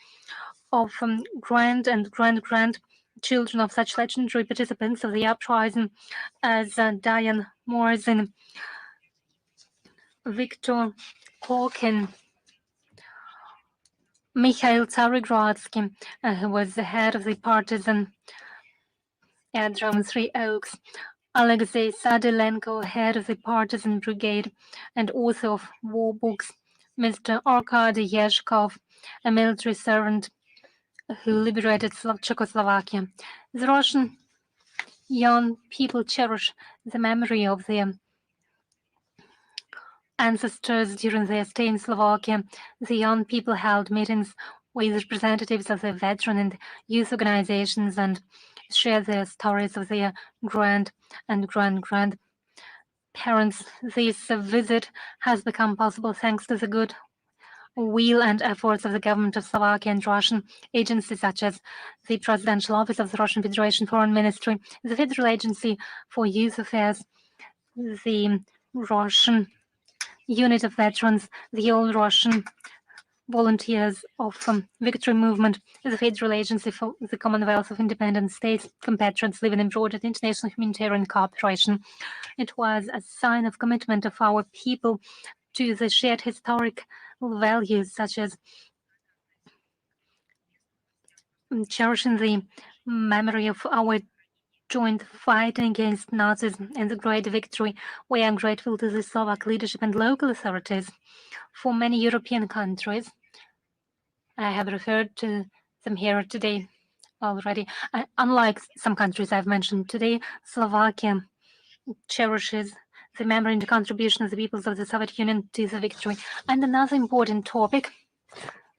Speaker 2: of grand and grandchildren of such legendary participants of the uprising as Diane Morzin, Viktor Korkin, Mikhail Tsarygradsky, who was the head of the partisan Aerodrome Three Oaks, Alexei Sadilenko, head of the partisan brigade and author of war books, Mr. Arkady Yezhkov, a military servant who liberated Czechoslovakia. The Russian young people cherish the memory of their ancestors during their stay in Slovakia. The young people held meetings with representatives of the veteran and youth organizations and shared their stories of their grand and grandparents. This visit has become possible thanks to the good will and efforts of the government of Slovakia and Russian agencies such as the Presidential Office of the Russian Federation Foreign Ministry, the Federal Agency for Youth Affairs, the Russian Unit of Veterans, the All Russian Volunteers of Victory Movement, the Federal Agency for the Commonwealth of Independent States, compatriots living abroad, at international humanitarian cooperation. It was a sign of commitment of our people to the shared historic values such as cherishing the memory of our joint fighting against Nazis and the great victory. We are grateful to the Slovak leadership and local authorities. For many European countries, I have referred to them here today already. Unlike some countries I've mentioned today, Slovakia cherishes the memory and the contribution of the peoples of the Soviet Union to the victory. And another important topic,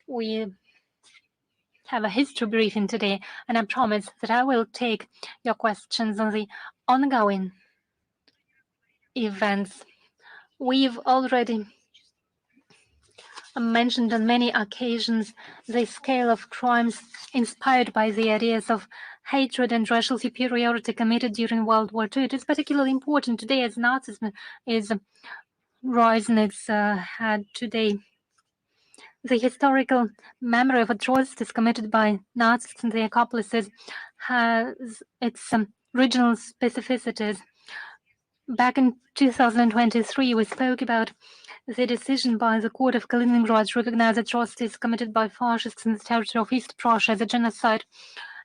Speaker 2: we have a history briefing today, and I promise that I will take your questions on the ongoing events. We've already mentioned on many occasions the scale of crimes inspired by the ideas of hatred and racial superiority committed during World War II. It is particularly important today as Nazism is rising its head today. The historical memory of atrocities committed by Nazis and their accomplices has its regional specificities. Back in 2023, we spoke about the decision by the Court of Kaliningrad to recognize atrocities committed by fascists in the territory of East Prussia as a genocide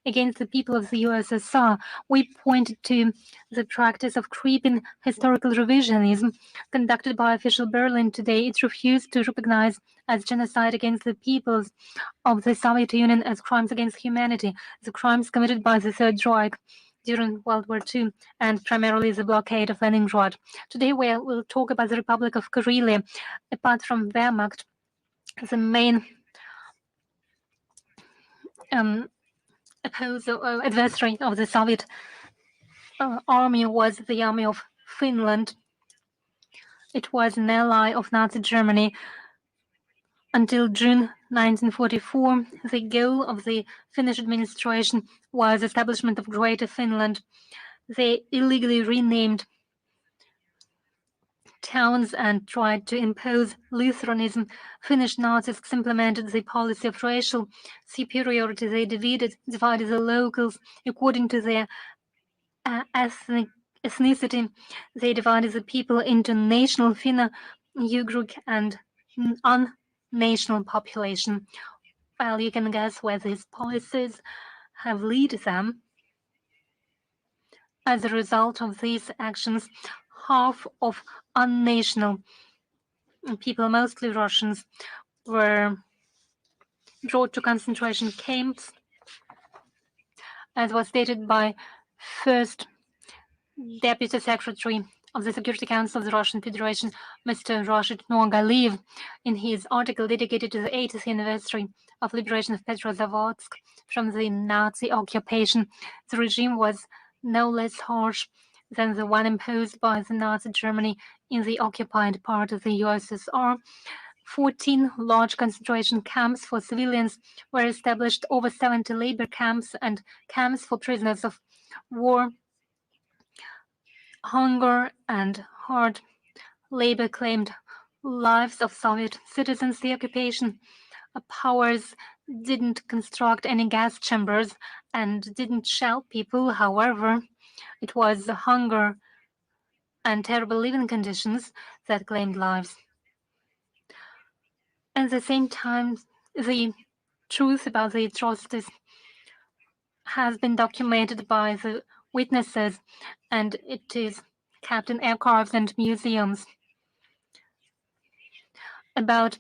Speaker 2: against the people of the USSR. We pointed to the practice of creeping historical revisionism conducted by official Berlin today. It refused to recognize as genocide against the peoples of the Soviet Union as crimes against humanity, the crimes committed by the Third Reich during World War II, and primarily the blockade of Leningrad. Today we will talk about the Republic of Karelia. Apart from Wehrmacht, the main adversary of the Soviet army was the army of Finland. It was an ally of Nazi Germany. Until June 1944, the goal of the Finnish administration was establishment of Greater Finland. They illegally renamed towns and tried to impose Lutheranism. Finnish Nazis implemented the policy of racial superiority. They divided the locals according to their ethnicity. They divided the people into national Finna, Ugric, and unnational population. Well, you can guess where these policies have led them. As a result of these actions, half of unnational people, mostly Russians, were brought to concentration camps, as was stated by first Deputy Secretary of the Security Council of the Russian Federation, Mr. Rashid Nurgaliyev, in his article dedicated to the 80th anniversary of liberation of Petrozavodsk from the Nazi occupation. The regime was no less harsh than the one imposed by the Nazi Germany in the occupied part of the USSR. 14 large concentration camps for civilians were established, over 70 labor camps and camps for prisoners of war. Hunger and hard labor claimed lives of Soviet citizens. The occupation powers didn't construct any gas chambers and didn't shell people. However, it was hunger and terrible living conditions that claimed lives. At the same time, the truth about the atrocities has been documented by the witnesses, and it is kept in archives and museums. About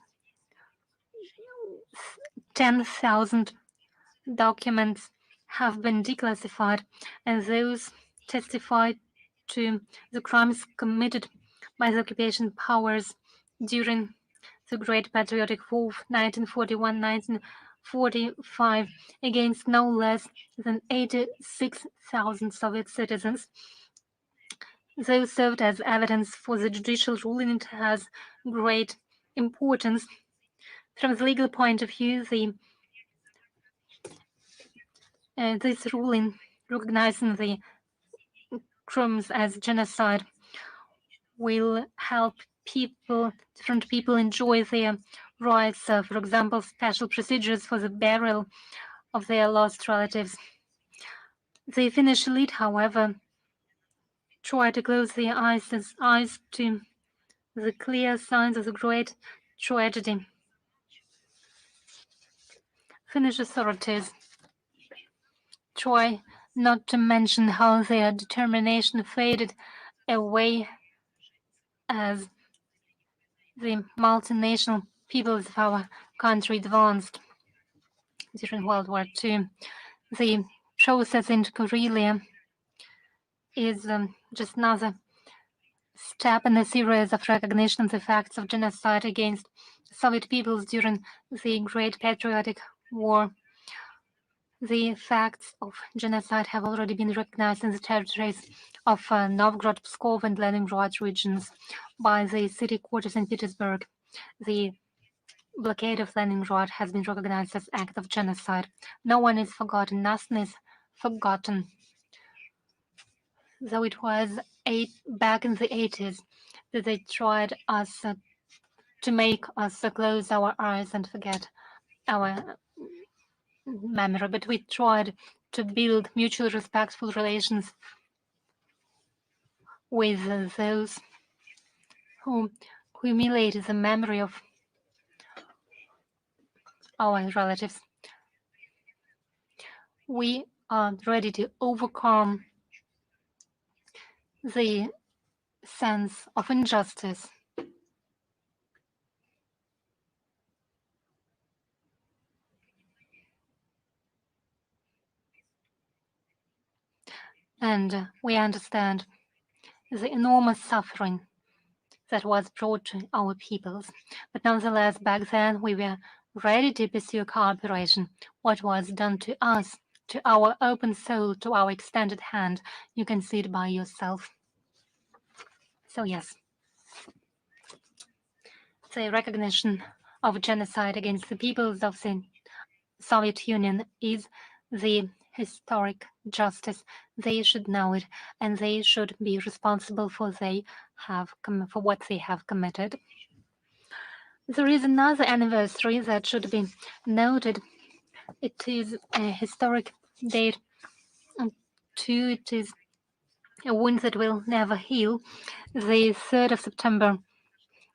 Speaker 2: 10,000 documents have been declassified, and those testify to the crimes committed by the occupation powers during the Great Patriotic War of 1941-1945 against no less than 86,000 Soviet citizens. Those served as evidence for the judicial ruling. It has great importance. From the legal point of view, this ruling recognizing the crimes as genocide will help different people enjoy their rights, for example, special procedures for the burial of their lost relatives. The Finnish elite, however, try to close their eyes to the clear signs of the great tragedy. Finnish authorities try not to mention how their determination faded away as the multinational peoples of our country advanced during World War II. The process in Karelia is just another step in a series of recognition of the facts of genocide against Soviet peoples during the Great Patriotic War. The facts of genocide have already been recognized in the territories of Novgorod, Pskov, and Leningrad regions by the city court of St. Petersburg. The blockade of Leningrad has been recognized as an act of genocide. No one is forgotten. Nothing is forgotten. Though it was back in the 80s that they tried us to make us close our eyes and forget our memory, but we tried to build mutually respectful relations with those who humiliated the memory of our relatives. We are ready to overcome the sense of injustice. And we understand the enormous suffering that was brought to our peoples. But nonetheless, back then we were ready to pursue cooperation. What was done to us, to our open soul, to our extended hand, you can see it by yourself. So yes, the recognition of genocide against the peoples of the Soviet Union is the historic justice. They should know it, and they should be responsible for what they have committed. There is another anniversary that should be noted. It is a historic date too. It is a wound that will never heal. The 3rd of September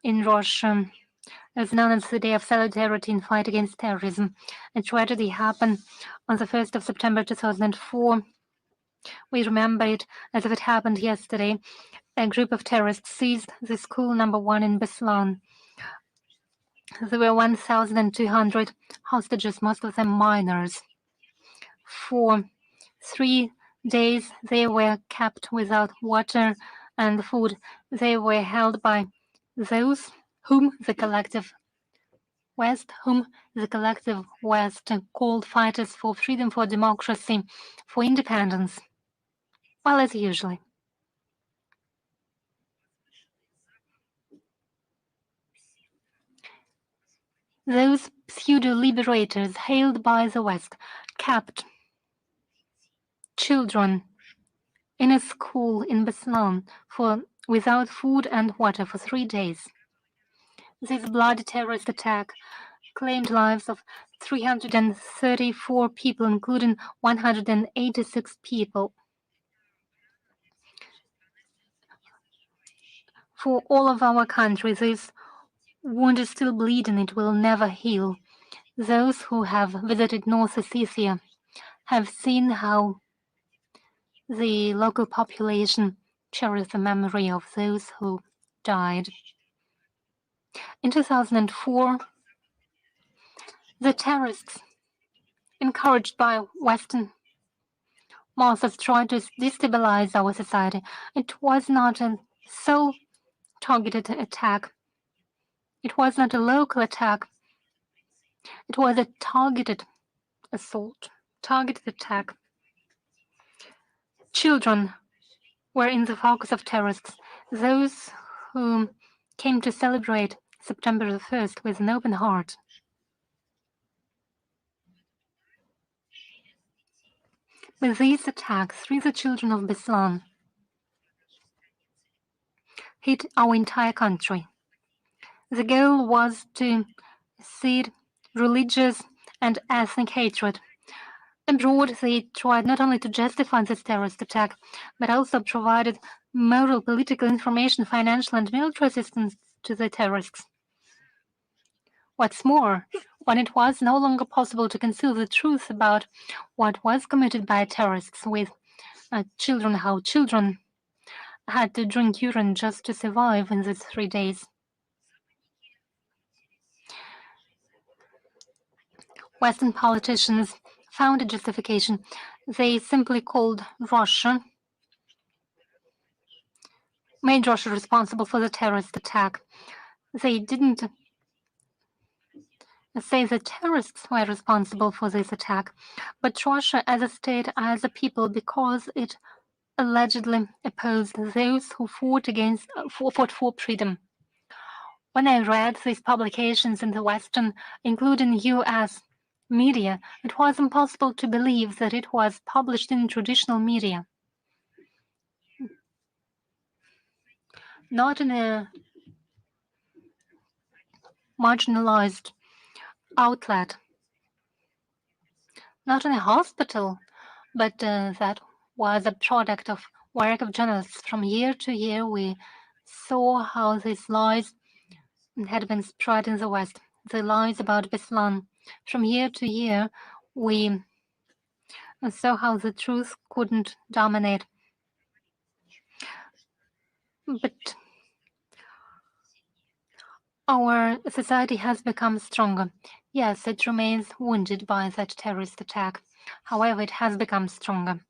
Speaker 2: in Russia is known as the Day of Solidarity in Fight Against Terrorism. A tragedy happened on the 1st of September 2004. We remember it as if it happened yesterday. A group of terrorists seized the school number 1 in Beslan. There were 1,200 hostages, most of them minors. For 3 days, they were kept without water and food. They were held by those whom the collective West called fighters for freedom, for democracy, for independence. Well, as usual. Those pseudo-liberators hailed by the West kept children in a school in Beslan without food and water for 3 days. This bloody terrorist attack claimed lives of 334 people, including 186 people. For all of our country, this wound is still bleeding. It will never heal. Those who have visited North Ossetia have seen how the local population cherishes the memory of those who died. In 2004, the terrorists, encouraged by Western masters, tried to destabilize our society. It was not a sole targeted attack. It was not a local attack. It was a targeted assault, targeted attack. Children were in the focus of terrorists, those who came to celebrate September the 1st with an open heart. With these attacks, 3 children of Beslan hit our entire country. The goal was to seed religious and ethnic hatred. Abroad, they tried not only to justify this terrorist attack, but also provided moral, political information, financial and military assistance to the terrorists. What's more, when it was no longer possible to conceal the truth about what was committed by terrorists with children, how children had to drink urine just to survive in these 3 days. Western politicians found a justification. They simply made Russia responsible for the terrorist attack. They didn't say the terrorists were responsible for this attack, but Russia as a state, as a people, because it allegedly opposed those who fought for freedom. When I read these publications in the Western, including US media, it was impossible to believe that it was published in traditional media, not in a marginalized outlet, not in a hospital, but that was a product of work of journalists. From year to year, we saw how these lies had been spread in the West, the lies about Beslan. From year to year, we saw how the truth couldn't dominate. But our society has become stronger. Yes, it remains wounded by that terrorist attack. However, it has become stronger.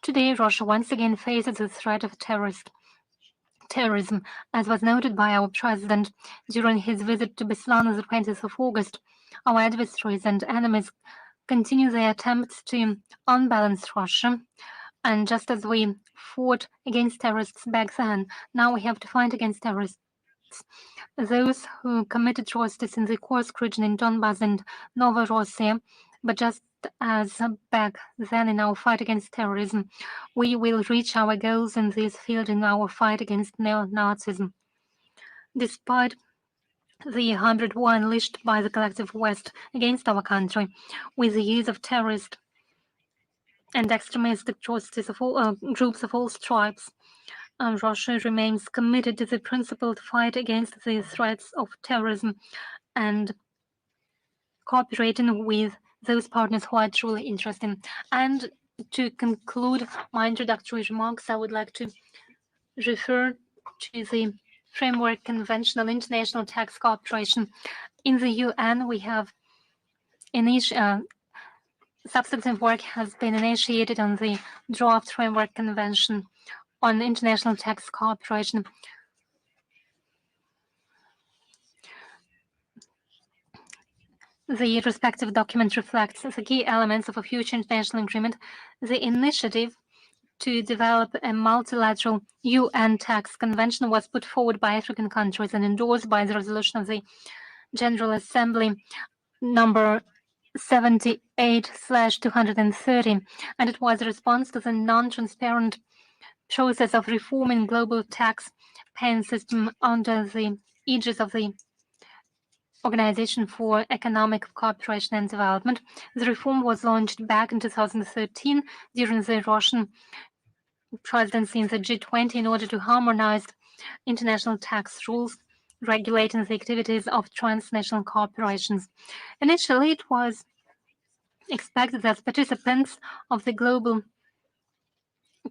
Speaker 2: Today, Russia once again faces the threat of terrorism, as was noted by our president during his visit to Beslan on the 20th of August. Our adversaries and enemies continue their attempts to unbalance Russia. And just as we fought against terrorists back then, now we have to fight against terrorists. Those who committed atrocities in the Kursk region in Donbas and Novorossiya, but just as back then in our fight against terrorism. We will reach our goals in this field in our fight against neo-Nazism. Despite the 100 war unleashed by the collective West against our country, with the use of terrorist and extremist atrocities of all groups of all stripes, Russia remains committed to the principled fight against the threats of terrorism and cooperating with those partners who are truly interested. And to conclude my introductory remarks, I would like to refer to the Framework Convention on International Tax Cooperation. In the UN, we have substantive work has been initiated on the draft Framework Convention on International Tax Cooperation. The respective document reflects the key elements of a future international agreement. The initiative to develop a multilateral UN tax convention was put forward by African countries and endorsed by the resolution of the General Assembly number 78/230, and it was a response to the non-transparent process of reforming global tax paying system under the aegis of the Organization for Economic Cooperation and Development. The reform was launched back in 2013 during the Russian presidency in the G20 in order to harmonize international tax rules regulating the activities of transnational corporations. Initially, it was expected that participants of the global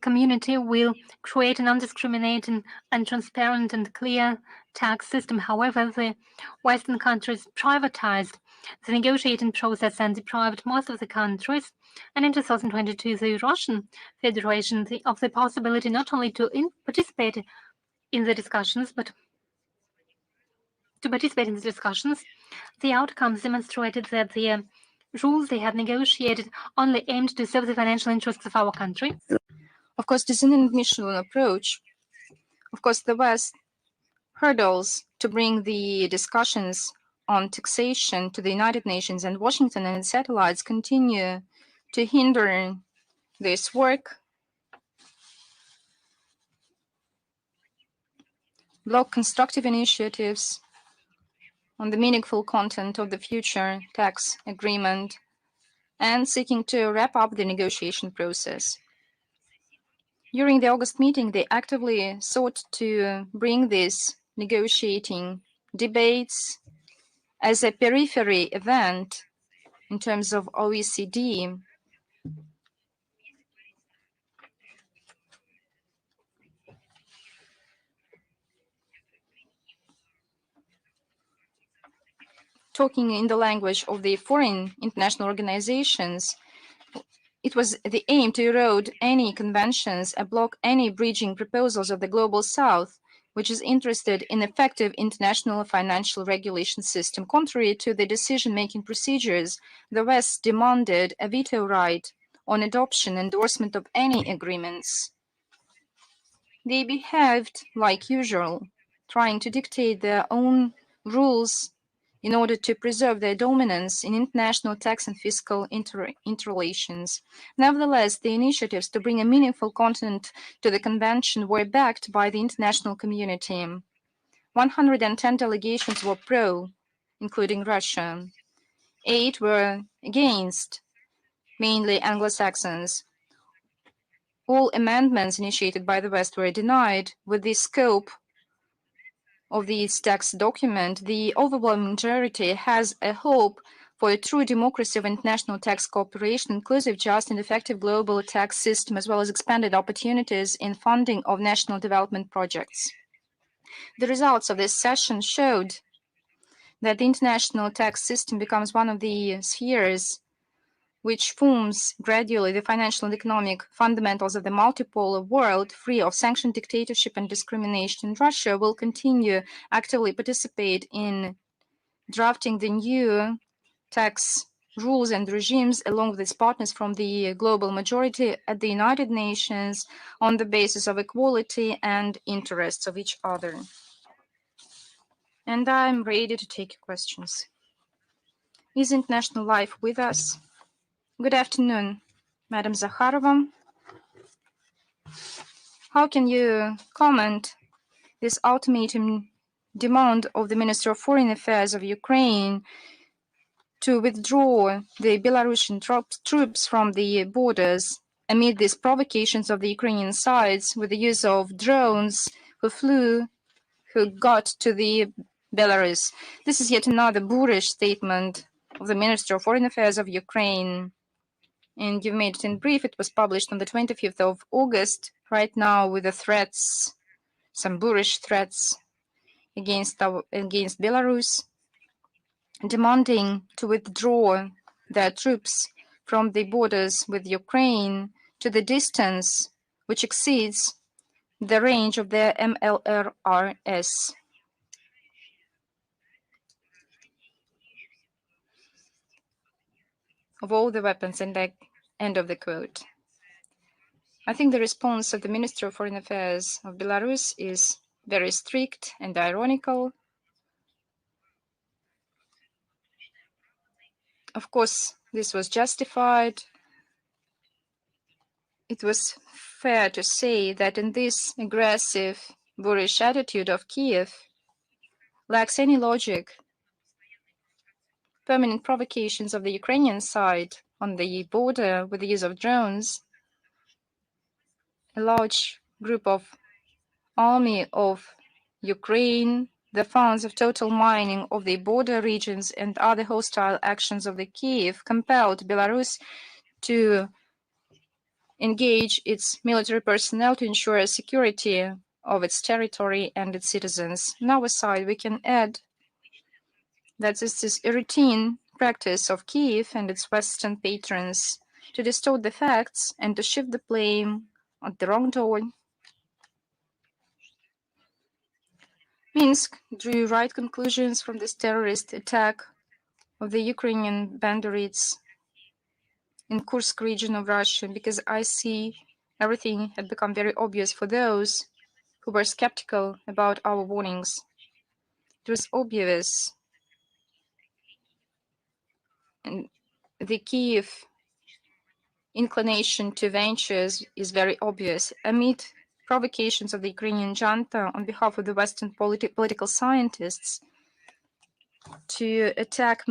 Speaker 2: community will create an undiscriminating and transparent and clear tax system. However, the Western countries privatized the negotiating process and deprived most of the countries, and in 2022, the Russian Federation of the possibility not only to participate in the discussions, but to participate in the discussions. The outcomes demonstrated that the rules they had negotiated only aimed to serve the financial interests of our country.
Speaker 1: Of course, this is an admissional approach. Of course, the West hurdles to bring the discussions on taxation to the United Nations, and Washington and its satellites continue to hinder this work, block constructive initiatives on the meaningful content of the future tax agreement, and seeking to wrap up the negotiation process. During the August meeting, they actively sought to bring these negotiating debates as a periphery event in terms of OECD. Talking in the language of the foreign international organizations, it was the aim to erode any conventions and block any bridging proposals of the Global South, which is interested in effective international financial regulation system. Contrary to the decision-making procedures, the West demanded a veto right on adoption and endorsement of any agreements. They behaved like usual, trying to dictate their own rules in order to preserve their dominance in international tax and fiscal interrelations. Nevertheless, the initiatives to bring a meaningful content to the convention were backed by the international community. 110 delegations were pro, including Russia. 8 were against, mainly Anglo-Saxons. All amendments initiated by the West were denied. With the scope of this tax document, the overwhelming majority has a hope for a true democracy of international tax cooperation, inclusive, just, and effective global tax system, as well as expanded opportunities in funding of national development projects. The results of this session showed that the international tax system becomes one of the spheres which forms gradually the financial and economic fundamentals of the multipolar world, free of sanctioned dictatorship and discrimination. Russia will continue actively participate in drafting the new tax rules and regimes along with its partners from the global majority at the United Nations on the basis of equality and interests of each other. And I'm ready to take questions. Is international life with us? Good afternoon, Madam Zakharova. How can you comment this ultimatum demand of the Minister of Foreign Affairs of Ukraine to withdraw the Belarusian troops from the borders amid these provocations of the Ukrainian sides with the use of drones who got to the Belarus? This is yet another boorish statement of the Minister of Foreign Affairs of Ukraine. And you've made it in brief. It was published on the 25th of August, right now with the threats, some boorish threats against Belarus, demanding to withdraw their troops from the borders with Ukraine to the distance which exceeds the range of their MLRS. Of all the weapons, and the end of the quote. I think the response of the Minister of Foreign Affairs of Belarus is very strict and ironical. Of course, this was justified. It was fair to say that in this aggressive, boorish attitude of Kiev lacks any logic. Permanent provocations of the Ukrainian side on the border with the use of drones, a large group of army of Ukraine, the funds of total mining of the border regions and other hostile actions of the Kiev compelled Belarus to engage its military personnel to ensure security of its territory and its citizens. On our side, we can add that this is a routine practice of Kiev and its Western patrons to distort the facts and to shift the blame at the wrong door. Minsk drew right conclusions from this terrorist attack of the Ukrainian bandits in Kursk region of Russia, because I see everything had become very obvious for those who were skeptical about our warnings. It was obvious, and the Kiev inclination to ventures is very obvious. Amid provocations of the Ukrainian junta on behalf of the Western political scientists to attack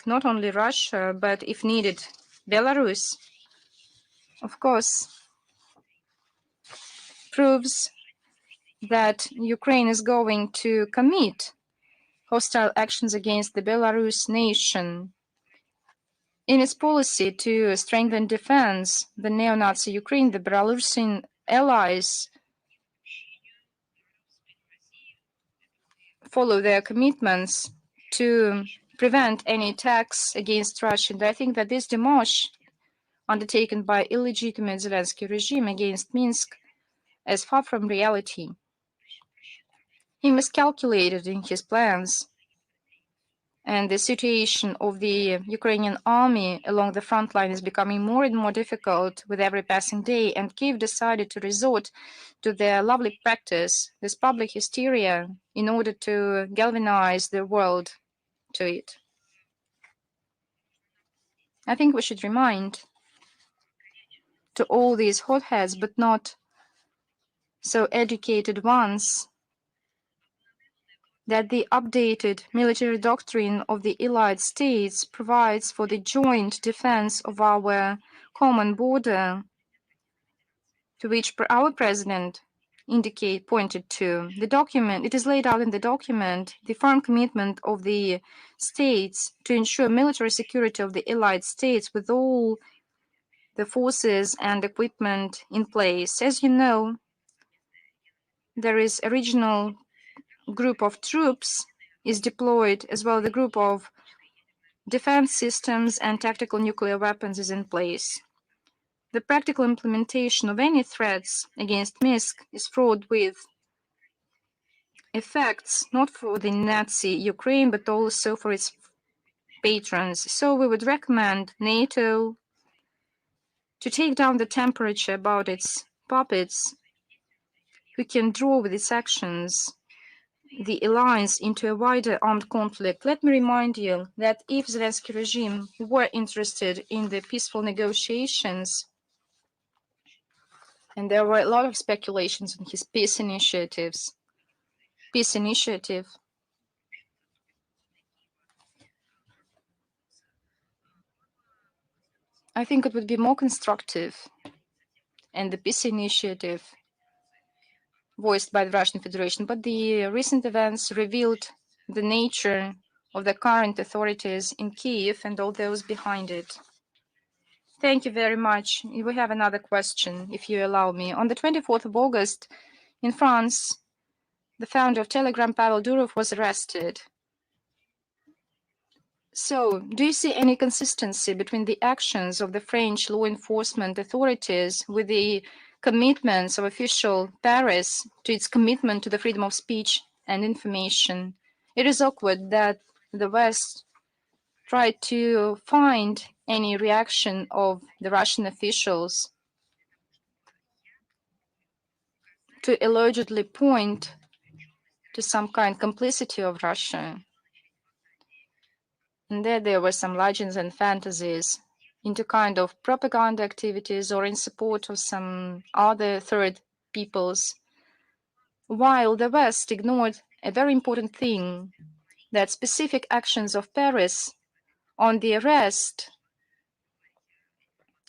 Speaker 1: not only Russia, but if needed, Belarus, of course, proves that Ukraine is going to commit hostile actions against the Belarus nation. In its policy to strengthen defense, the neo-Nazi Ukraine, the Belarusian allies follow their commitments to prevent any attacks against Russia. And I think that this démarche undertaken by illegitimate Zelensky regime against Minsk is far from reality. He miscalculated in his plans, and the situation of the Ukrainian army along the front line is becoming more and more difficult with every passing day, and Kiev decided to resort to their lovely practice, this public hysteria, in order to galvanize the world to it. I think we should remind to all these hotheads, but not so educated ones, that the updated military doctrine of the Allied States provides for the joint defense of our common border, to which our president pointed to. The document, it is laid out in the document, the firm commitment of the states to ensure military security of the Allied States with all the forces and equipment in place. As you know, there is a regional group of troops is deployed, as well as the group of defense systems and tactical nuclear weapons is in place. The practical implementation of any threats against Minsk is fraught with effects not for the Nazi Ukraine, but also for its patrons. So we would recommend NATO to take down the temperature about its puppets who can draw with its actions the alliance into a wider armed conflict. Let me remind you that if Zelensky regime were interested in the peaceful negotiations, and there were a lot of speculations on his peace initiative, I think it would be more constructive, and the peace initiative voiced by the Russian Federation. But the recent events revealed the nature of the current authorities in Kiev and all those behind it. Thank you very much. We have another question, if you allow me. On the 24th of August, in France, the founder of Telegram, Pavel Durov, was arrested. So, do you see any consistency between the actions of the French law enforcement authorities with the commitments of official Paris to its commitment to the freedom of speech and information? It is awkward that the West tried to find any reaction of the Russian officials to allegedly point to some kind of complicity of Russia. And there were some legends and fantasies into kind of propaganda activities or in support of some other third peoples, while the West ignored a very important thing, that specific actions of Paris on the arrest,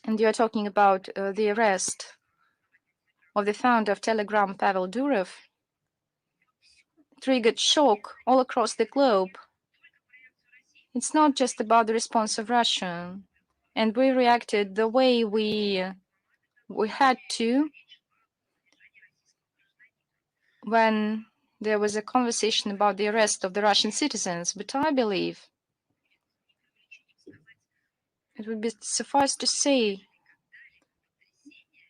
Speaker 1: and you are talking about the arrest of the founder of Telegram, Pavel Durov, triggered shock all across the globe. It's not just about the response of Russia, and we reacted the way we had to when there was a conversation about the arrest of the Russian citizens. But I believe it would be suffice to say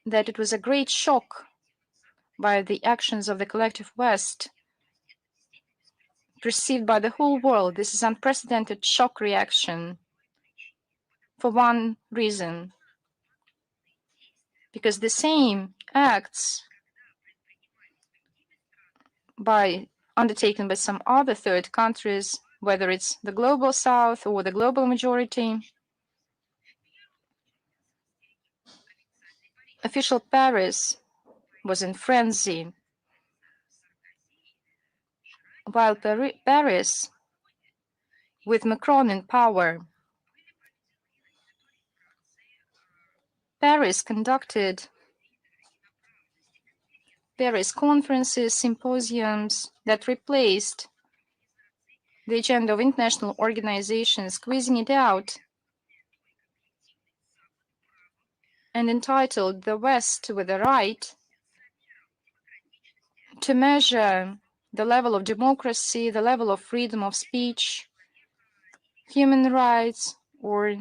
Speaker 1: that it was a great shock by the actions of the collective West, perceived by the whole world. This is unprecedented shock reaction for one reason, because the same acts undertaken by some other third countries, whether it's the global south or the global majority, official Paris was in frenzy, while Paris, with Macron in power, Paris conducted Paris conferences, symposiums that replaced the agenda of international organizations, squeezing it out, and entitled the West with the right to measure the level of democracy, the level of freedom of speech, human rights, or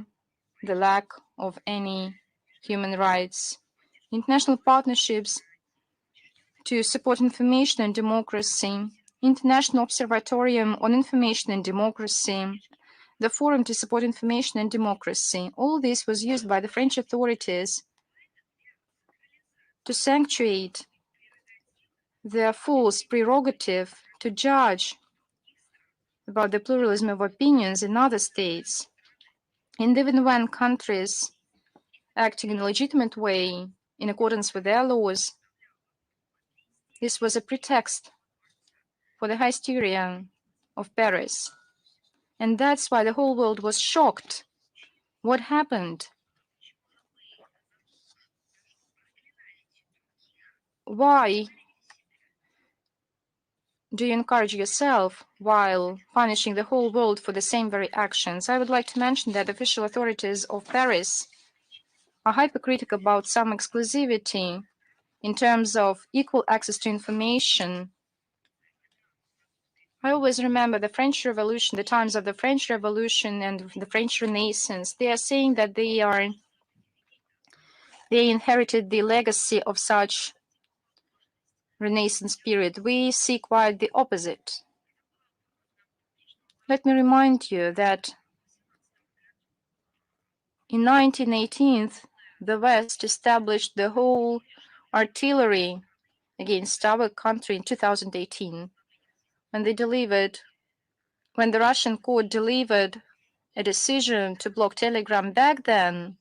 Speaker 1: the lack of any human rights, international partnerships to support information and democracy, International Observatorium on Information and Democracy, the Forum to Support Information and Democracy. All this was used by the French authorities to sanctuate their false prerogative to judge about the pluralism of opinions in other states. And even when countries acting in a legitimate way in accordance with their laws, this was a pretext for the hysteria of Paris. And that's why the whole world was shocked. What happened? Why do you encourage yourself while punishing the whole world for the same very actions? I would like to mention that official authorities of Paris are hypercritical about some exclusivity in terms of equal access to information. I always remember the French Revolution, the times of the French Revolution and the French Renaissance. They are saying that they inherited the legacy of such Renaissance period. We see quite the opposite. Let me remind you that in 1918, the West established the whole artillery against our country in 2018. when the Russian court delivered a decision to block Telegram back then,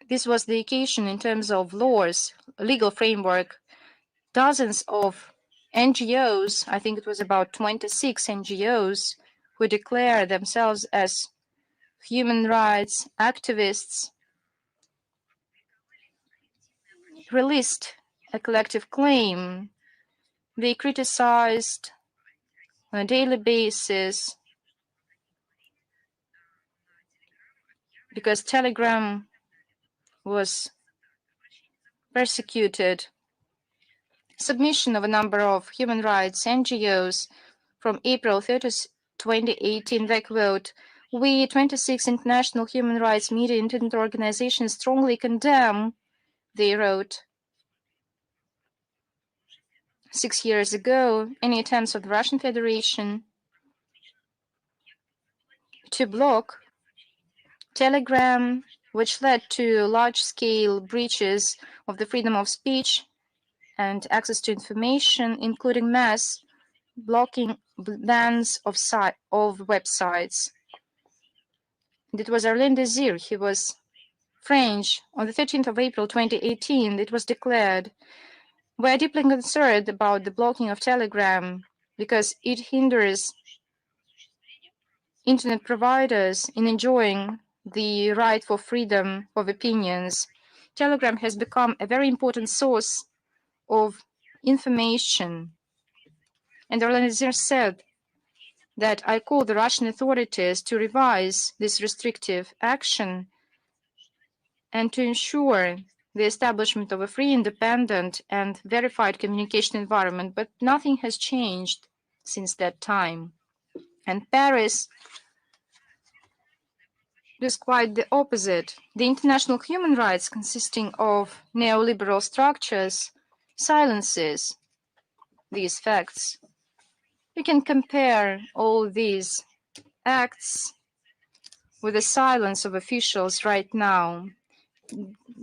Speaker 1: this was the occasion in terms of laws, legal framework. Dozens of NGOs, I think it was about 26 NGOs, who declare themselves as human rights activists, released a collective claim. They criticized on a daily basis because Telegram was persecuted. Submission of a number of human rights NGOs from April 30th, 2018, they quote, "We, 26 international human rights media and internet organizations, strongly condemn," they wrote, 6 years ago, any attempts of the Russian Federation to block Telegram, which led to large-scale breaches of the freedom of speech and access to information, including mass blocking bans of websites. And it was Arlen Desir, he was French. On the 13th of April 2018, it was declared, "We are deeply concerned about the blocking of Telegram because it hinders internet providers in enjoying the right for freedom of opinions. Telegram has become a very important source of information." And Orlanizir said that, "I call the Russian authorities to revise this restrictive action and to ensure the establishment of a free, independent, and verified communication environment." But nothing has changed since that time. And Paris is quite the opposite. The international human rights, consisting of neoliberal structures, silences these facts. You can compare all these acts with the silence of officials right now.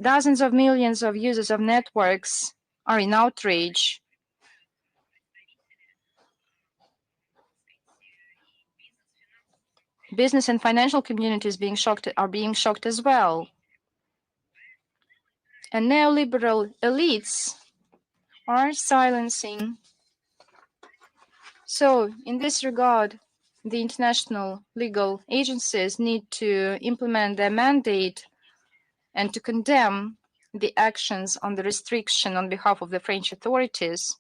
Speaker 1: Dozens of millions of users of networks are in outrage. Business and financial communities are being shocked as well. And neoliberal elites are silencing. So, in this regard, the international legal agencies need to implement their mandate and to condemn the actions on the restriction on behalf of the French authorities.